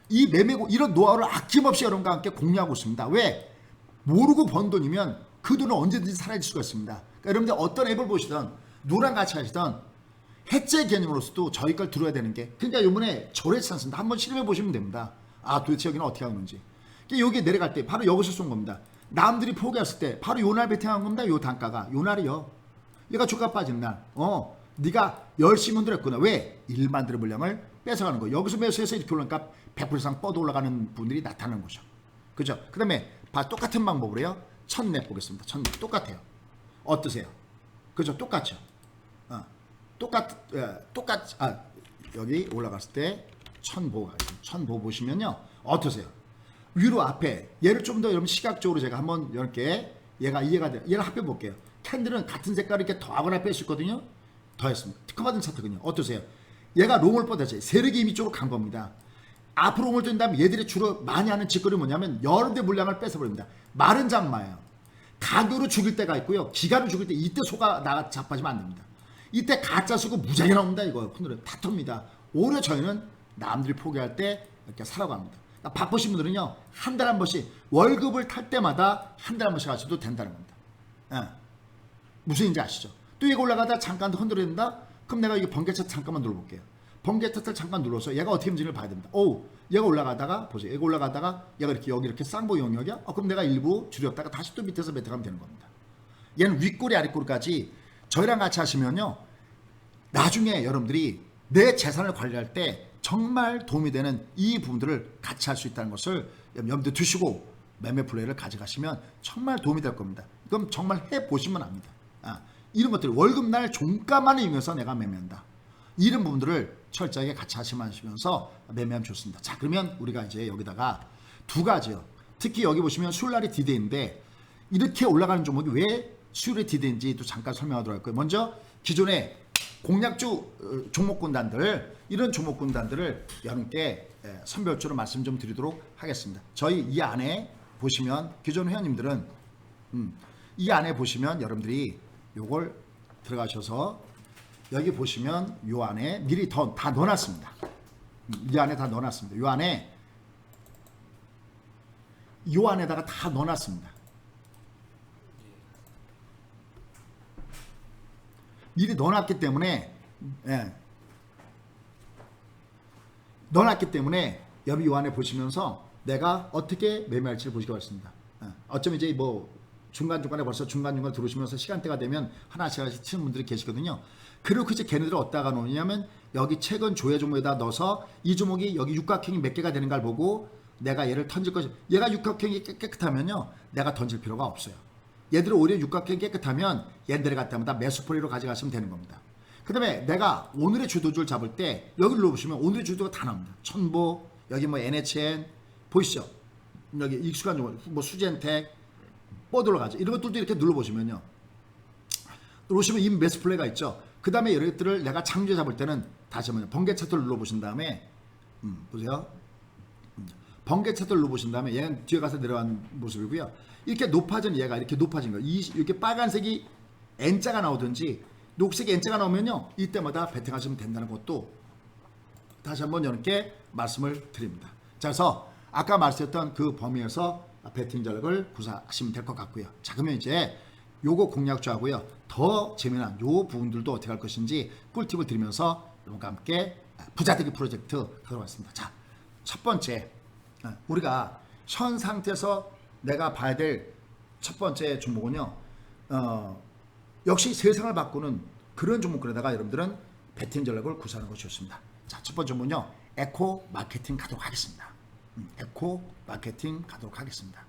이 매매고 이런 노하우를 아낌없이 여러분과 함께 공유하고 있습니다. 왜? 모르고 번 돈이면 그 돈은 언제든지 사라질 수가 있습니다. 그러니까 여러분들 어떤 앱을 보시든 누구랑 같이 하시든 해체 개념으로서도 저희 걸 들어야 되는 게 그러니까 이번에 절에 찬스입니다. 한번 실험해 보시면 됩니다. 아 도대체 여기는 어떻게 하는지. 그러니까 여기 내려갈 때 바로 여기서 쏜 겁니다. 남들이 포기했을 때 바로 요 날 베팅한 겁니다. 요 단가가 요 날이요. 얘가 주가 빠진 날. 네가 열심히 흔들었구나. 왜? 일반 들의 물량을 뺏어가는 거. 여기서 매수해서 이렇게 올라가니까 100% 이상 뻗어 올라가는 분들이 나타나는 거죠. 그죠? 그 다음에 똑같은 방법으로요. 첫랩 보겠습니다. 첫랩 똑같아요. 어떠세요? 그죠? 똑같죠? 여기 올라갔을 때 천보 보시면요. 어떠세요? 위로 앞에 얘를 좀 더 여러분 시각적으로 제가 한번 이렇게 얘가 이해가 돼요. 얘를 합해 볼게요. 캔들은 같은 색깔을 이렇게 더하거나 뺐었거든요. 더했습니다. 특허받은 차트거든요. 어떠세요? 얘가 롱을 뻗었어요. 세력이 이미 쪽으로 간 겁니다. 앞으로 롱을 뜬 다음에 얘들이 주로 많이 하는 짓거리 뭐냐면 여러 대 물량을 뺏어버립니다. 마른 장마예요. 가격으로 죽일 때가 있고요. 기간으로 죽일 때 이때 소가 나가 자빠지면 안 됩니다. 이때 가짜 쓰고 무지하게 나옵니다. 이거 오늘은 다 텁니다. 오히려 저희는 남들이 포기할 때 이렇게 사라고 합니다. 그러니까 바쁘신 분들은요. 한 달에 한 번씩 월급을 탈 때마다 한 달에 한 번씩 하셔도 된다는 겁니다. 무슨 인지 아시죠? 또 얘가 올라가다 잠깐 흔들어야 된다? 그럼 내가 이게 번개 차트 잠깐만 눌러볼게요. 번개 차트를 잠깐 눌러서 얘가 어떻게 움직이는지를 봐야 됩니다. 얘가 올라가다가 보세요. 얘가 올라가다가 얘가 이렇게 여기 이렇게 쌍보 영역이야? 그럼 내가 일부 줄였다가 다시 또 밑에서 매트가면 되는 겁니다. 얘는 윗꼬리 아랫꼬리까지 저희랑 같이 하시면요. 나중에 여러분들이 내 재산을 관리할 때 정말 도움이 되는 이 부분들을 같이 할 수 있다는 것을 염두에 두시고 매매 플레이를 가져가시면 정말 도움이 될 겁니다. 그럼 정말 해보시면 압니다. 이런 것들 월급날 종가만 이용해서 내가 매매한다. 이런 부분들을 철저하게 같이 하시면서 매매하면 좋습니다. 자 그러면 우리가 이제 여기다가 두 가지요. 특히 여기 보시면 수요일날이 디데이인데 이렇게 올라가는 종목이 왜 수요일에 디데이인지 또 잠깐 설명하도록 할 거예요. 먼저 기존의 공략주 종목군단들 이런 종목군단들을 여러분께 선별적으로 말씀 좀 드리도록 하겠습니다. 저희 이 안에 보시면 기존 회원님들은 이 안에 보시면 여러분들이 요걸 들어가셔서 여기 보시면 요 안에 미리 다 넣어놨습니다. 이 안에 다 넣어놨습니다. 요 안에다가 다 넣어놨습니다. 미리 넣어놨기 때문에 예, 넣어놨기 때문에 여기 요 안에 보시면서 내가 어떻게 매매할지를 보시기 바랍니다. 어쩌면 이제 뭐 중간중간에 벌써 중간중간 들어오시면서 시간대가 되면 하나씩 치는 분들이 계시거든요. 그리고 이제 걔네들을 어디다가 놓느냐면 여기 최근 조회 종목에다 넣어서 이 종목이 여기 육각형이 몇 개가 되는가를 보고 내가 얘를 던질 것이, 얘가 육각형이 깨끗하면요 내가 던질 필요가 없어요. 얘들은 오히려 육각형이 깨끗하면 얘들을 갖다마다 매수포리로 가져가시면 되는 겁니다. 그 다음에 내가 오늘의 주도주를 잡을 때 여기 눌러보시면 오늘의 주도가 다 나옵니다. 천보, 여기 뭐 NHN 보이시죠? 여기 익숙한 종목, 뭐 수젠텍 뻗어가죠. 이런 것들도 이렇게 눌러보시면요. 누르시면 이 매수 플레이가 있죠. 그 다음에 이런 것들을 내가 장주에 잡을 때는 다시 한번 번개 차트를 눌러보신 다음에 보세요. 번개 차트를 눌러보신 다음에 얘는 뒤에 가서 내려간 모습이고요. 이렇게 높아진 얘가 이렇게 높아진 거예요. 이렇게 빨간색이 N자가 나오든지 녹색이 N자가 나오면요. 이때마다 베팅하시면 된다는 것도 다시 한번 이렇게 말씀을 드립니다. 자, 그래서 아까 말씀했던 그 범위에서 베팅 전략을 구사하시면 될 것 같고요. 자, 그러면 이제 요거 공략주하고요. 더 재미난 요 부분들도 어떻게 할 것인지 꿀팁을 드리면서 여러분과 함께 부자되기 프로젝트 들어봤습니다. 자, 첫 번째 우리가 현 상태에서 내가 봐야 될 첫 번째 종목은요. 역시 세상을 바꾸는 그런 종목들에다가 여러분들은 베팅 전략을 구사하는 것이 좋습니다. 자, 첫 번째 종목은요. 에코 마케팅 가도록 하겠습니다. 에코 마케팅 가도록 하겠습니다.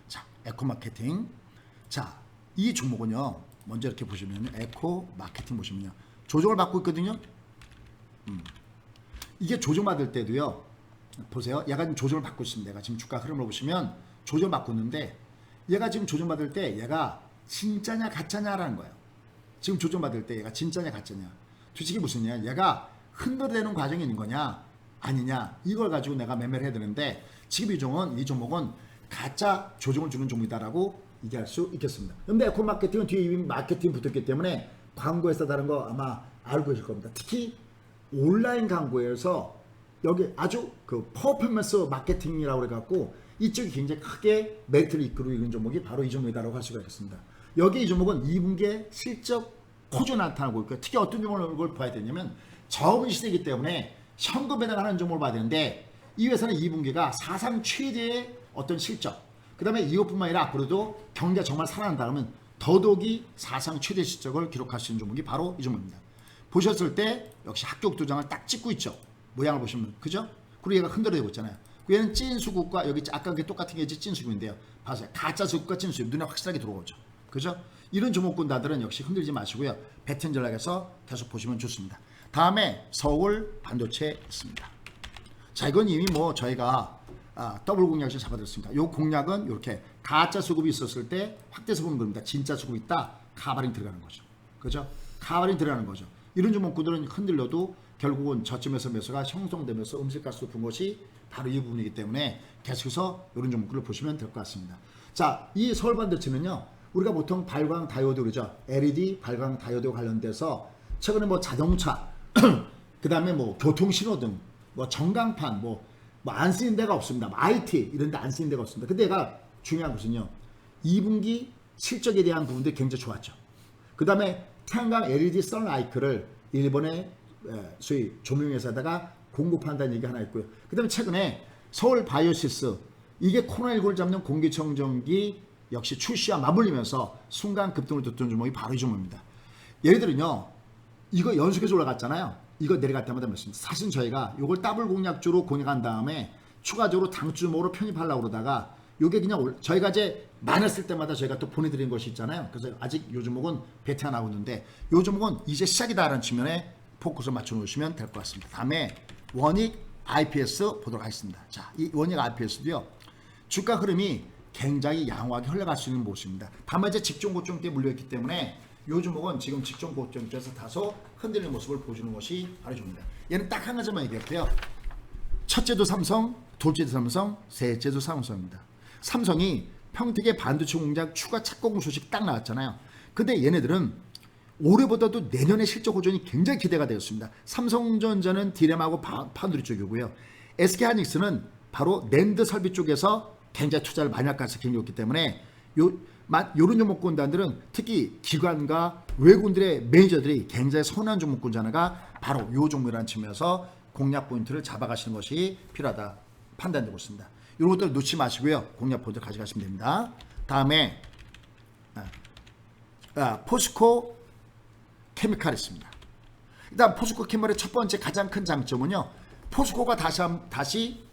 자, 에코 마케팅. 자, 이 종목은요. 먼저 이렇게 보시면 에코 마케팅 보시면요. 조정을 받고 있거든요. 이게 조정받을 때도요. 보세요. 얘가 지금 조정을 받고 있습니다. 얘가 지금 주가 흐름을 보시면 조정을 받고 있는데 얘가 지금 조정받을 때 얘가 진짜냐 가짜냐라는 거예요. 지금 조정받을 때 얘가 진짜냐 가짜냐. 솔직히 무슨냐. 얘가 흔들어대는 과정이 있는 거냐 아니냐. 이걸 가지고 내가 매매를 해야 되는데 지금 이 종목은 가짜 조정을 주는 종목이다라고 얘기할 수 있겠습니다. 근데 에코 마케팅은 뒤에 이미 마케팅 붙었기 때문에 광고에서 다른 거 아마 알고 계실 겁니다. 특히 온라인 광고에서 여기 아주 그 퍼포먼스 마케팅이라고 그래갖고 이쪽이 굉장히 크게 메리트를 이끌고 있는 종목이 바로 이 종목이다라고 할 수가 있겠습니다. 여기 이 종목은 2분기에 실적 호조 나타나고 있고요. 특히 어떤 종목을 봐야 되냐면 저은 시세이기 때문에 현금 배당하는 종목을 봐야 되는데 이 회사는 2분기가 사상 최대의 어떤 실적, 그 다음에 이것뿐만 아니라 앞으로도 경기가 정말 살아난다 그러면 더더욱이 사상 최대 실적을 기록할 수 있는 종목이 바로 이 종목입니다. 보셨을 때 역시 합격 도장을 딱 찍고 있죠. 모양을 보시면 그죠? 그리고 얘가 흔들어대고 있잖아요. 얘는 찐 수급과 여기 아까 그 똑같은 게 찐 수급인데요. 봐세요. 가짜 수급과 찐 수급 눈에 확실하게 들어오죠. 그죠? 이런 종목군다들은 역시 흔들지 마시고요. 베팅 전략에서 계속 보시면 좋습니다. 다음에 서울 반도체 있습니다. 자, 이건 이미 뭐 저희가 더블 공략을 잡아드렸습니다. 요 공략은 이렇게 가짜 수급이 있었을 때 확대 수급은 겁니다. 진짜 수급이 있다. 카바링 들어가는 거죠. 그죠? 카바링 들어가는 거죠. 이런 종목들은 흔들려도 결국은 저점에서 매수가 형성되면서 음식가스 높은 것이 바로 이 부분이기 때문에 계속해서 이런 종목들을 보시면 될 것 같습니다. 자, 이 서울 반도체는요. 우리가 보통 발광 다이오드 그러죠. LED 발광 다이오드 관련돼서 최근에 뭐 자동차 그 다음에 뭐 교통신호등 뭐 전광판 뭐 안 쓰는 데가 없습니다. IT 이런 데 안 쓰는 데가 없습니다. 근데 얘가 중요한 것은요. 2분기 실적에 대한 부분들이 굉장히 좋았죠. 그 다음에 태양광 LED 선라이크를 일본의 소위 조명회사에다가 공급한다는 얘기 하나 있고요. 그 다음에 최근에 서울 바이오시스 이게 코로나19를 잡는 공기청정기 역시 출시와 맞물리면서 순간 급등을 뒀던 종목이 바로 이 종목입니다. 예를 들은요. 이거 연속해서 올라갔잖아요. 이거 내려갈 때마다 말씀드립니다. 사실 저희가 이걸 더블 공략주로 공략한 다음에 추가적으로 당주목으로 편입하려고 그러다가 이게 그냥 저희가 이제 많았을 때마다 저희가 또 보내드린 것이 있잖아요. 그래서 아직 요 종목은 베팅 안 하고 있는데 요 종목은 이제 시작이다라는 측면에 포커스를 맞춰 놓으시면 될 것 같습니다. 다음에 원익 IPS 보도록 하겠습니다. 자, 이 원익 IPS도요. 주가 흐름이 굉장히 양호하게 흘러갈 수 있는 모습입니다. 다만 이제 직전 고점 때 물려있기 때문에 요 종목은 지금 직전 고점에서 다소 흔들리는 모습을 보여주는 것이 바로 좋습니다. 얘는 딱 한 가지만 얘기할게요. 첫째도 삼성, 둘째도 삼성, 셋째도 삼성입니다. 삼성이 평택의 반도체 공장 추가 착공 소식 딱 나왔잖아요. 근데 얘네들은 올해보다도 내년의 실적 호전이 굉장히 기대가 되었습니다. 삼성전자는 디램하고 파운드리 쪽이고요. SK하이닉스는 바로 낸드 설비 쪽에서 굉장히 투자를 많이 할 가능성이 굉장히 있기 때문에 이런 종목군단들은 특히 기관과 외국인들의 매니저들이 굉장히 선호한 종목군 중 하나가 바로 이 종목이라는 측면에서 공략 포인트를 잡아가시는 것이 필요하다 판단되고 있습니다. 이런 것들 놓지 마시고요. 공략 포인트 가져가시면 됩니다. 다음에 포스코 케미칼 있습니다. 일단 포스코 케미칼의 첫 번째 가장 큰 장점은요. 포스코가 다시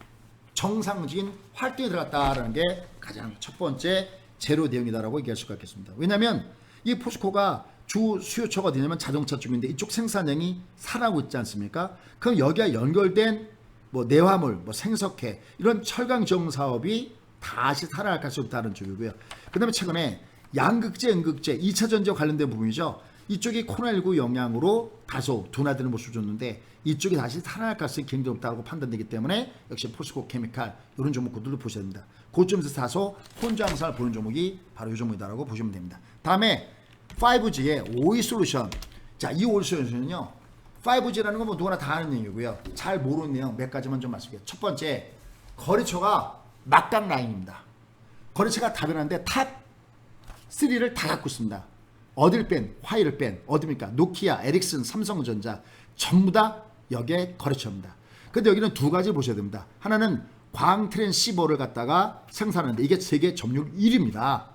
정상적인 활동에 들어갔다라는 게 가장 첫 번째 재료 내용이다라고 얘기할 수가 있겠습니다. 왜냐하면 이 포스코가 주 수요처가 어디냐면 자동차 쪽인데 이쪽 생산량이 살아나고 있지 않습니까? 그럼 여기와 연결된 뭐 내화물, 뭐 생석회 이런 철강 지원 사업이 다시 살아날 수 있다는 쪽이고요. 그다음에 최근에 양극재, 음극재, 2차 전지와 관련된 부분이죠. 이쪽이 코로나19 영향으로 다소 둔화되는 모습을 줬는데 이쪽이 다시 살아날 가능성이 굉장히 높다고 판단되기 때문에 역시 포스코 케미칼 이런 종목들도 보셔야 됩니다. 고점에서 다소 혼자 항상을 보는 종목이 바로 이 종목이다라고 보시면 됩니다. 다음에 5G의 오이 솔루션. 자, 이 오이 솔루션은요. 5G라는 건 뭐 누구나 다 아는 내용이고요. 잘 모르는 내용 몇 가지만 좀 말씀드릴게요. 첫 번째, 거래처가 막강 라인입니다. 거래처가 다변한데 탑 3를 다 갖고 있습니다. 어딜 뺀, 화이를 뺀, 어디입니까? 노키아, 에릭슨, 삼성전자 전부 다 여기에 거래처입니다. 근데 여기는 두 가지 보셔야 됩니다. 하나는 광 트랜시버를 갖다가 생산하는데 이게 세계 점유율 1위입니다.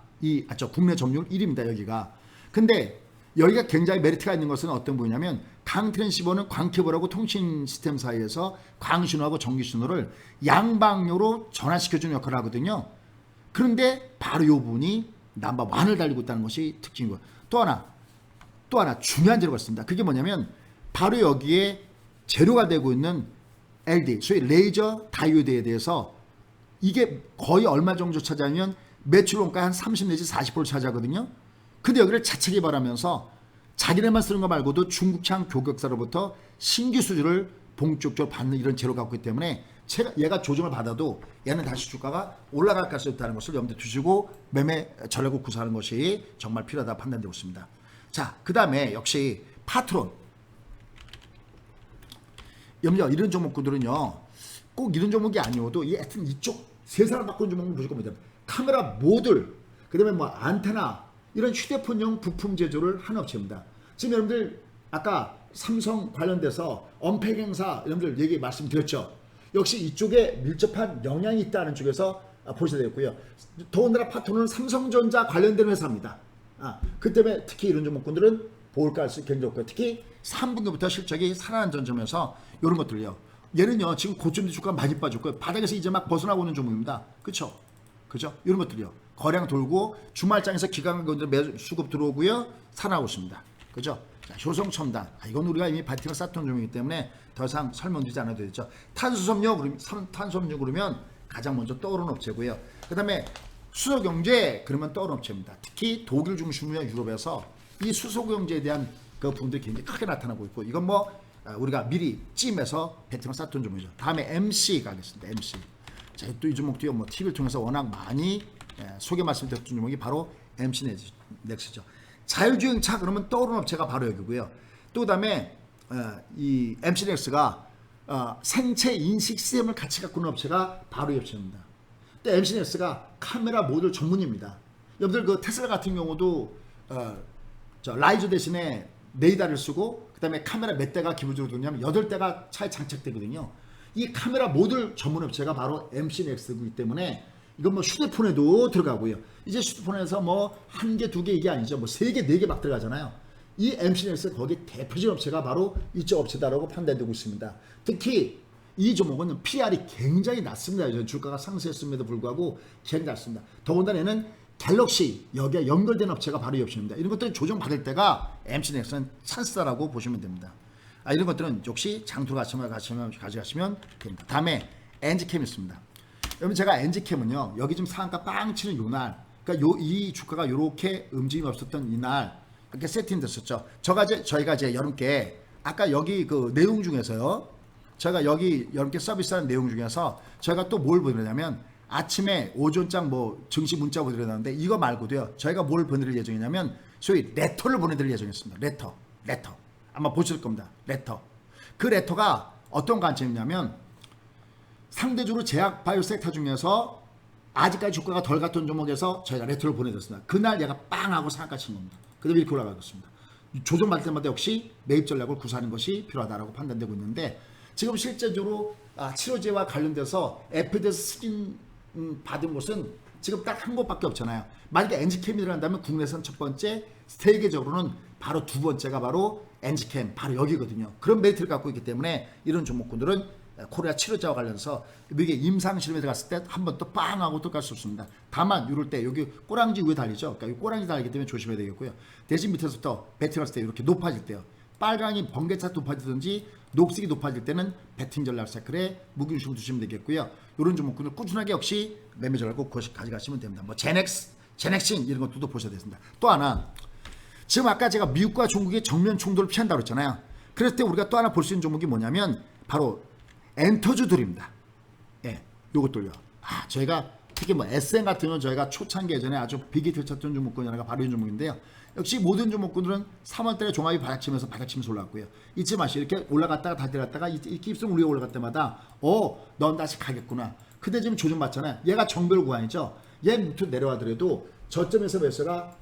국내 점유율 1위입니다. 여기가. 근데 여기가 굉장히 메리트가 있는 것은 어떤 부분이냐면 광 트랜시버는 광케이블하고 통신 시스템 사이에서 광신호하고 전기신호를 양방향으로 전환시켜주는 역할을 하거든요. 그런데 바로 이 부분이 넘버 1을 달리고 있다는 것이 특징이고요. 또 하나 중요한 재료가 있습니다. 그게 뭐냐면 바로 여기에 재료가 되고 있는 LD, 소위 레이저 다이오드에 대해서 이게 거의 얼마 정도 차지하면 매출 원가 한 30 내지 40%를 차지하거든요. 근데 여기를 자체 개발하면서 자기네만 쓰는 거 말고도 중국창 교격사로부터 신규 수주를 본격적으로 받는 이런 재료를 갖고 있기 때문에 얘가 조정을 받아도 얘는 다시 주가가 올라갈 가능성이 있다는 것을 염두에 두시고 매매 전략을 구사하는 것이 정말 필요하다 판단되고 있습니다. 자, 그 다음에 역시 파트론. 이런 종목들은요 꼭 이런 종목이 아니어도 하여튼 이쪽 세 사람 바꾸는 종목은 무조건 뭐냐 카메라 모듈, 그 다음에 뭐 안테나 이런 휴대폰용 부품 제조를 하는 업체입니다. 지금 여러분들 아까 삼성 관련돼서 언팩 행사 여러분들 얘기 말씀드렸죠. 역시 이쪽에 밀접한 영향이 있다는 쪽에서 보셔야 되겠고요. 더군다나 파트너는 삼성전자 관련된 회사입니다. 그 때문에 특히 이런 종목군들은 보올 가능성이 굉장히 높고요. 특히 3분기부터 실적이 살아난 전점에서 이런 것들요. 얘는요 지금 고점 주가가 많이 빠졌고요. 바닥에서 이제 막 벗어나고 있는 종목입니다. 그렇죠? 이런 것들이요. 거량 돌고 주말장에서 기관권들 매수 수급 들어오고요. 살아나고 있습니다. 그죠? 자, 효성첨단. 이건 우리가 이미 바팅을 쌓던 종목이기 때문에 더 이상 설명드리지 않아도 되죠. 탄수섬유 그러면 가장 먼저 떠오르는 업체고요. 그 다음에 수소경제 그러면 떠오르는 업체입니다. 특히 독일 중심으로 유럽에서 이 수소경제에 대한 그 부분들이 굉장히 크게 나타나고 있고 이건 뭐 우리가 미리 찜해서 베팅을 쌓던 종목이죠. 다음에 MC 가겠습니다. MC. 자, 또 이 종목도요. 뭐 TV를 통해서 워낙 많이 소개 말씀드렸던 종목이 바로 MC 넥스죠. 자율주행차 그러면 떠오르는 업체가 바로 여기고요. 또 그다음에 이 MC 넥스가 생체 인식 시스템을 같이 갖고 있는 업체가 바로 이 업체입니다. 또 MC 넥스가 카메라 모듈 전문입니다. 여러분들 그 테슬라 같은 경우도 라이저 대신에 레이더를 쓰고 그다음에 카메라 몇 대가 기본적으로 들냐면 8대가 차에 장착되거든요. 이 카메라 모듈 전문 업체가 바로 MC 넥스이기 때문에 이건 뭐 휴대폰에도 들어가고요. 이제 휴대폰에서 뭐 1개, 2개 이게 아니죠. 뭐 3개, 4개 막 들어가잖아요. 이 MC 넥스 거기 대표적인 업체가 바로 이쪽 업체다라고 판단되고 있습니다. 특히 이 종목은 PR이 굉장히 낮습니다. 주가가 상승했음에도 불구하고 굉장히 낮습니다. 더군다나 얘는 갤럭시 여기에 연결된 업체가 바로 이 업체입니다. 이런 것들은 조정받을 때가 MC 넥스는 찬스다라고 보시면 됩니다. 이런 것들은 역시 장투로 가져가시면 됩니다. 다음에 엔지캠 있습니다. 여러분 제가 엔지캠은요 여기 좀 상한가 빵 치는 요날 그러니까 이 주가가 이렇게 움직임이 없었던 이날 이렇게 세팅됐었죠. 저희가 이제 여러분께 아까 여기 그 내용 중에서요 저희가 여기 여러분께 서비스하는 내용 중에서 저희가 또 뭘 보내냐면 아침에 오전장 뭐 증시 문자 보내드렸는데 이거 말고도요 저희가 뭘 보내드릴 예정이냐면 소위 레터를 보내드릴 예정이었습니다. 레터 아마 보실 겁니다. 레터. 그 레터가 어떤 관점이냐면 상대적으로 제약 바이오 섹터 중에서 아직까지 주가가 덜 갔던 종목에서 저희가 레터를 보내줬습니다. 그날 얘가 빵 하고 상한가 친 겁니다. 그다음에 이렇게 올라가고 있습니다. 조정받을 때마다 역시 매입 전략을 구사하는 것이 필요하다고 판단되고 있는데 지금 실제적으로 치료제와 관련돼서 FDA에서 승인 받은 곳은 지금 딱 한 곳밖에 없잖아요. 만약에 엔지캠이라고 한다면 국내선 첫 번째, 세계적으로는 바로 두 번째가 바로 엔지캠, 바로 여기거든요. 그런 메리트를 갖고 있기 때문에 이런 종목군들은 코리아 치료제와 관련해서 이게 임상 실험에 들어갔을 때 한 번 또 빵 하고 또 갈 수 없습니다. 다만 이럴 때 여기 꼬랑지 위에 달리죠. 그러니까 이 꼬랑지 달리기 때문에 조심해야 되겠고요. 대신 밑에서부터 배팅했을 때 이렇게 높아질 때요. 빨강이 번개차 높아지든지 녹색이 높아질 때는 배팅 전략 사이클에 무기중심을 두시면 되겠고요. 이런 종목군을 꾸준하게 역시 매매 전략을 꼭 가져가시면 됩니다. 뭐 제넥신 이런 것들도 보셔야 되겠습니다. 또 하나, 지금 아까 제가 미국과 중국의 정면 충돌을 피한다고 했잖아요. 그럴 때 우리가 또 하나 볼 수 있는 종목이 뭐냐면 바로 엔터주들입니다. 예, 요것들요. 저희가 특히 뭐 SM 같은 건 저희가 초창기 예전에 아주 비기를 쳤던 종목군이 하나가 바로 이 종목인데요. 역시 모든 종목군들은 3월달에 종합이 바닥치면서 올라왔고요. 잊지 마시고 이렇게 올라갔다가 다시 내려갔다가 이렇게 입성 우리가 올라갈 때마다 넌 다시 가겠구나. 근데 지금 조정받잖아요. 얘가 정별 구간이죠. 얘 밑으로 내려가더라도 저점에서 매수가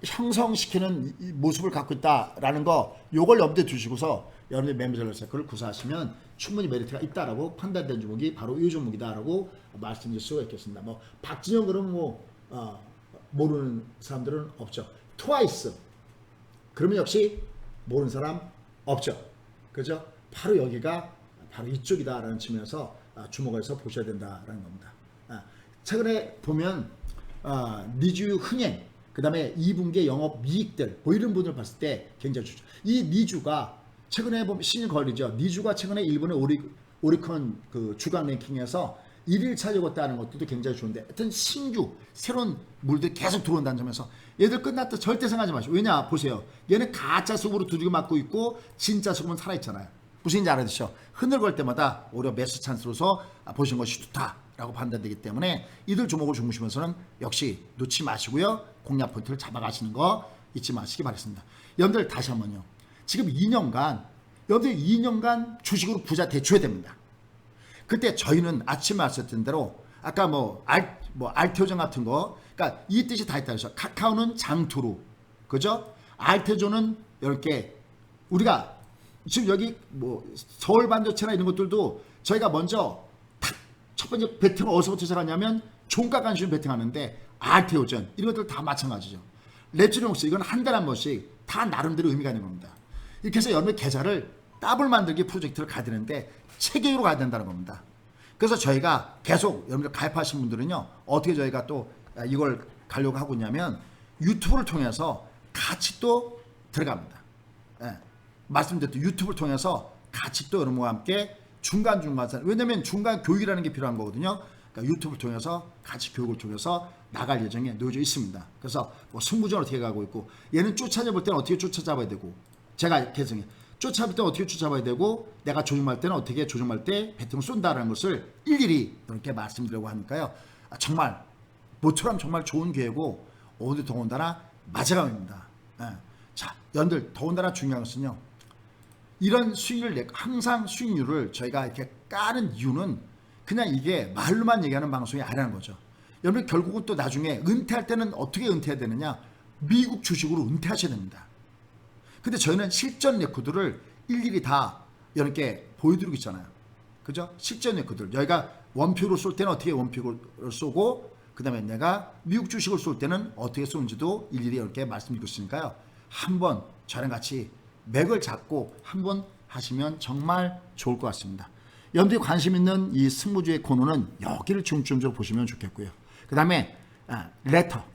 형성시키는 이 모습을 갖고 있다라는 거 요걸 염두에 두시고서 여러분들 매매 전략 사이클을 구사하시면 충분히 메리트가 있다라고 판단된 종목이 바로 이 종목이다라고 말씀드릴 수가 있겠습니다. 뭐 박진영 그러면 모르는 사람들은 없죠. 트와이스 그러면 역시 모르는 사람 없죠. 그죠? 바로 여기가 바로 이쪽이다라는 측면에서 주목해서 보셔야 된다라는 겁니다. 최근에 보면 니주 흥행 그 다음에 2분기 영업 이익들 뭐 이런 분을 봤을 때 굉장히 좋죠. 이 니주가 최근에 보면 신일 걸리죠. 니주가 최근에 일본의 오리콘 그 주간 랭킹에서 1일 차지했다는 것도 굉장히 좋은데 하여튼 신규 새로운 물들이 계속 들어온다는 점에서 얘들 끝났다 절대 생각하지 마시고. 왜냐 보세요. 얘는 가짜 수급으로 두들겨 맞고 있고 진짜 수급은 살아있잖아요. 무슨 인지 알아듣죠? 흐늘걸 때마다 오히려 매수 찬스로서 보시는 것이 좋다라고 판단되기 때문에 이들 종목을 중심에서는 역시 놓지 마시고요. 공략 포인트를 잡아가시는 거 잊지 마시기 바랍니다. 여러분들 다시 한번요. 지금 2년간 여러분들 2년간 주식으로 부자 되셔야 됩니다. 그때 저희는 아침에 말씀드린 대로 아까 알테오전 같은 거 그러니까 이 뜻이 다 있다 그래서 카카오는 장투로 그죠? 알테조는 이렇게 우리가 지금 여기 뭐 서울 반도체나 이런 것들도 저희가 먼저 첫 번째 베팅을 어디서부터 시작하냐면 종가 간주를 베팅하는데 알테오전 이런 것들 다 마찬가지죠. 랩지롱스 이건 한 달에 한 번씩 다 나름대로 의미가 있는 겁니다. 이렇게 해서 여러분의 계좌를 더블 만들기 프로젝트를 가야 되는데 체계로 가야 된다는 겁니다. 그래서 저희가 계속 여러분들 가입하신 분들은요 어떻게 저희가 또 이걸 가려고 하고 있냐면 유튜브를 통해서 같이 또 들어갑니다. 말씀드렸듯이 유튜브를 통해서 같이 또 여러분과 함께 중간중간 왜냐면 중간 교육이라는 게 필요한 거거든요. 그러니까 유튜브를 통해서 같이 교육을 통해서 나갈 예정에 놓여져 있습니다. 그래서 뭐 승부전 어떻게 가고 있고 얘는 쫓아잡을 때는 어떻게 쫓아잡아야 되고 제가 개성해 쫓아볼 때는 어떻게 쫓아봐야 되고 내가 조정할 때는 어떻게 조정할 때 배팅을 쏜다라는 것을 일일이 이렇게 말씀드리려고 하니까요. 정말 모처럼 정말 좋은 기회고 오늘 더군다나 마지막입니다. 자, 여러분들 더군다나 중요한 것은요. 이런 수익률을 항상 수익률을 저희가 이렇게 까는 이유는 그냥 이게 말로만 얘기하는 방송이 아니라는 거죠. 여러분 결국은 또 나중에 은퇴할 때는 어떻게 은퇴해야 되느냐? 미국 주식으로 은퇴하셔야 됩니다. 근데 저희는 실전 레코드를 일일이 다 이렇게 보여드리고 있잖아요. 그죠? 실전 레코드를 저희가 원표로 쏠 때는 어떻게 원표로 쏘고 그 다음에 내가 미국 주식을 쏠 때는 어떻게 쏘는지도 일일이 이렇게 말씀드리고 있으니까요. 한번 저랑 같이 맥을 잡고 한번 하시면 정말 좋을 것 같습니다. 여러분들이 관심 있는 이 승부주의 코너는 여기를 중점적으로 보시면 좋겠고요. 그 다음에 레터,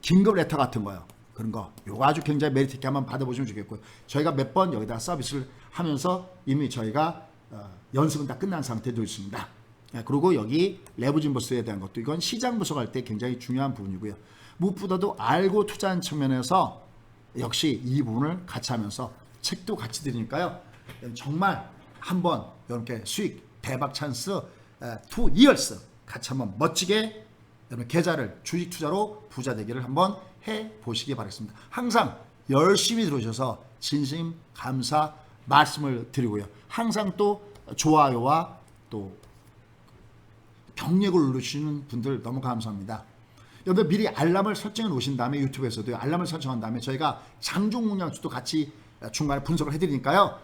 긴급 레터 같은 거요. 그런 거 요거 아주 굉장히 메리트 있게 한번 받아보시면 좋겠고요. 저희가 몇 번 여기다 서비스를 하면서 이미 저희가 연습은 다 끝난 상태도 있습니다. 그리고 여기 레버진 버스에 대한 것도 이건 시장 분석할 때 굉장히 중요한 부분이고요. 무엇보다도 알고 투자하는 측면에서 역시 이 부분을 같이 하면서 책도 같이 드리니까요. 정말 한번 이렇게 수익 대박 찬스 2 years 같이 한번 멋지게 여러분 계좌를 주식 투자로 부자 되기를 한번 해 보시기 바라겠습니다. 항상 열심히 들어오셔서 진심 감사 말씀을 드리고요. 항상 또 좋아요와 또 병력을 누르시는 분들 너무 감사합니다. 여러분들 미리 알람을 설정해 놓으신 다음에 유튜브에서도 알람을 설정한 다음에 저희가 장중 운영수도 같이 중간에 분석을 해드리니까요.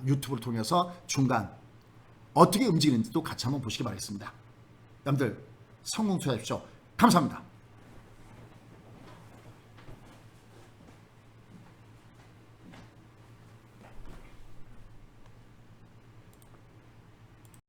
유튜브를 통해서 중간 어떻게 움직이는지도 같이 한번 보시기 바라겠습니다. 여러분들 성공 투자하십시오. 감사합니다.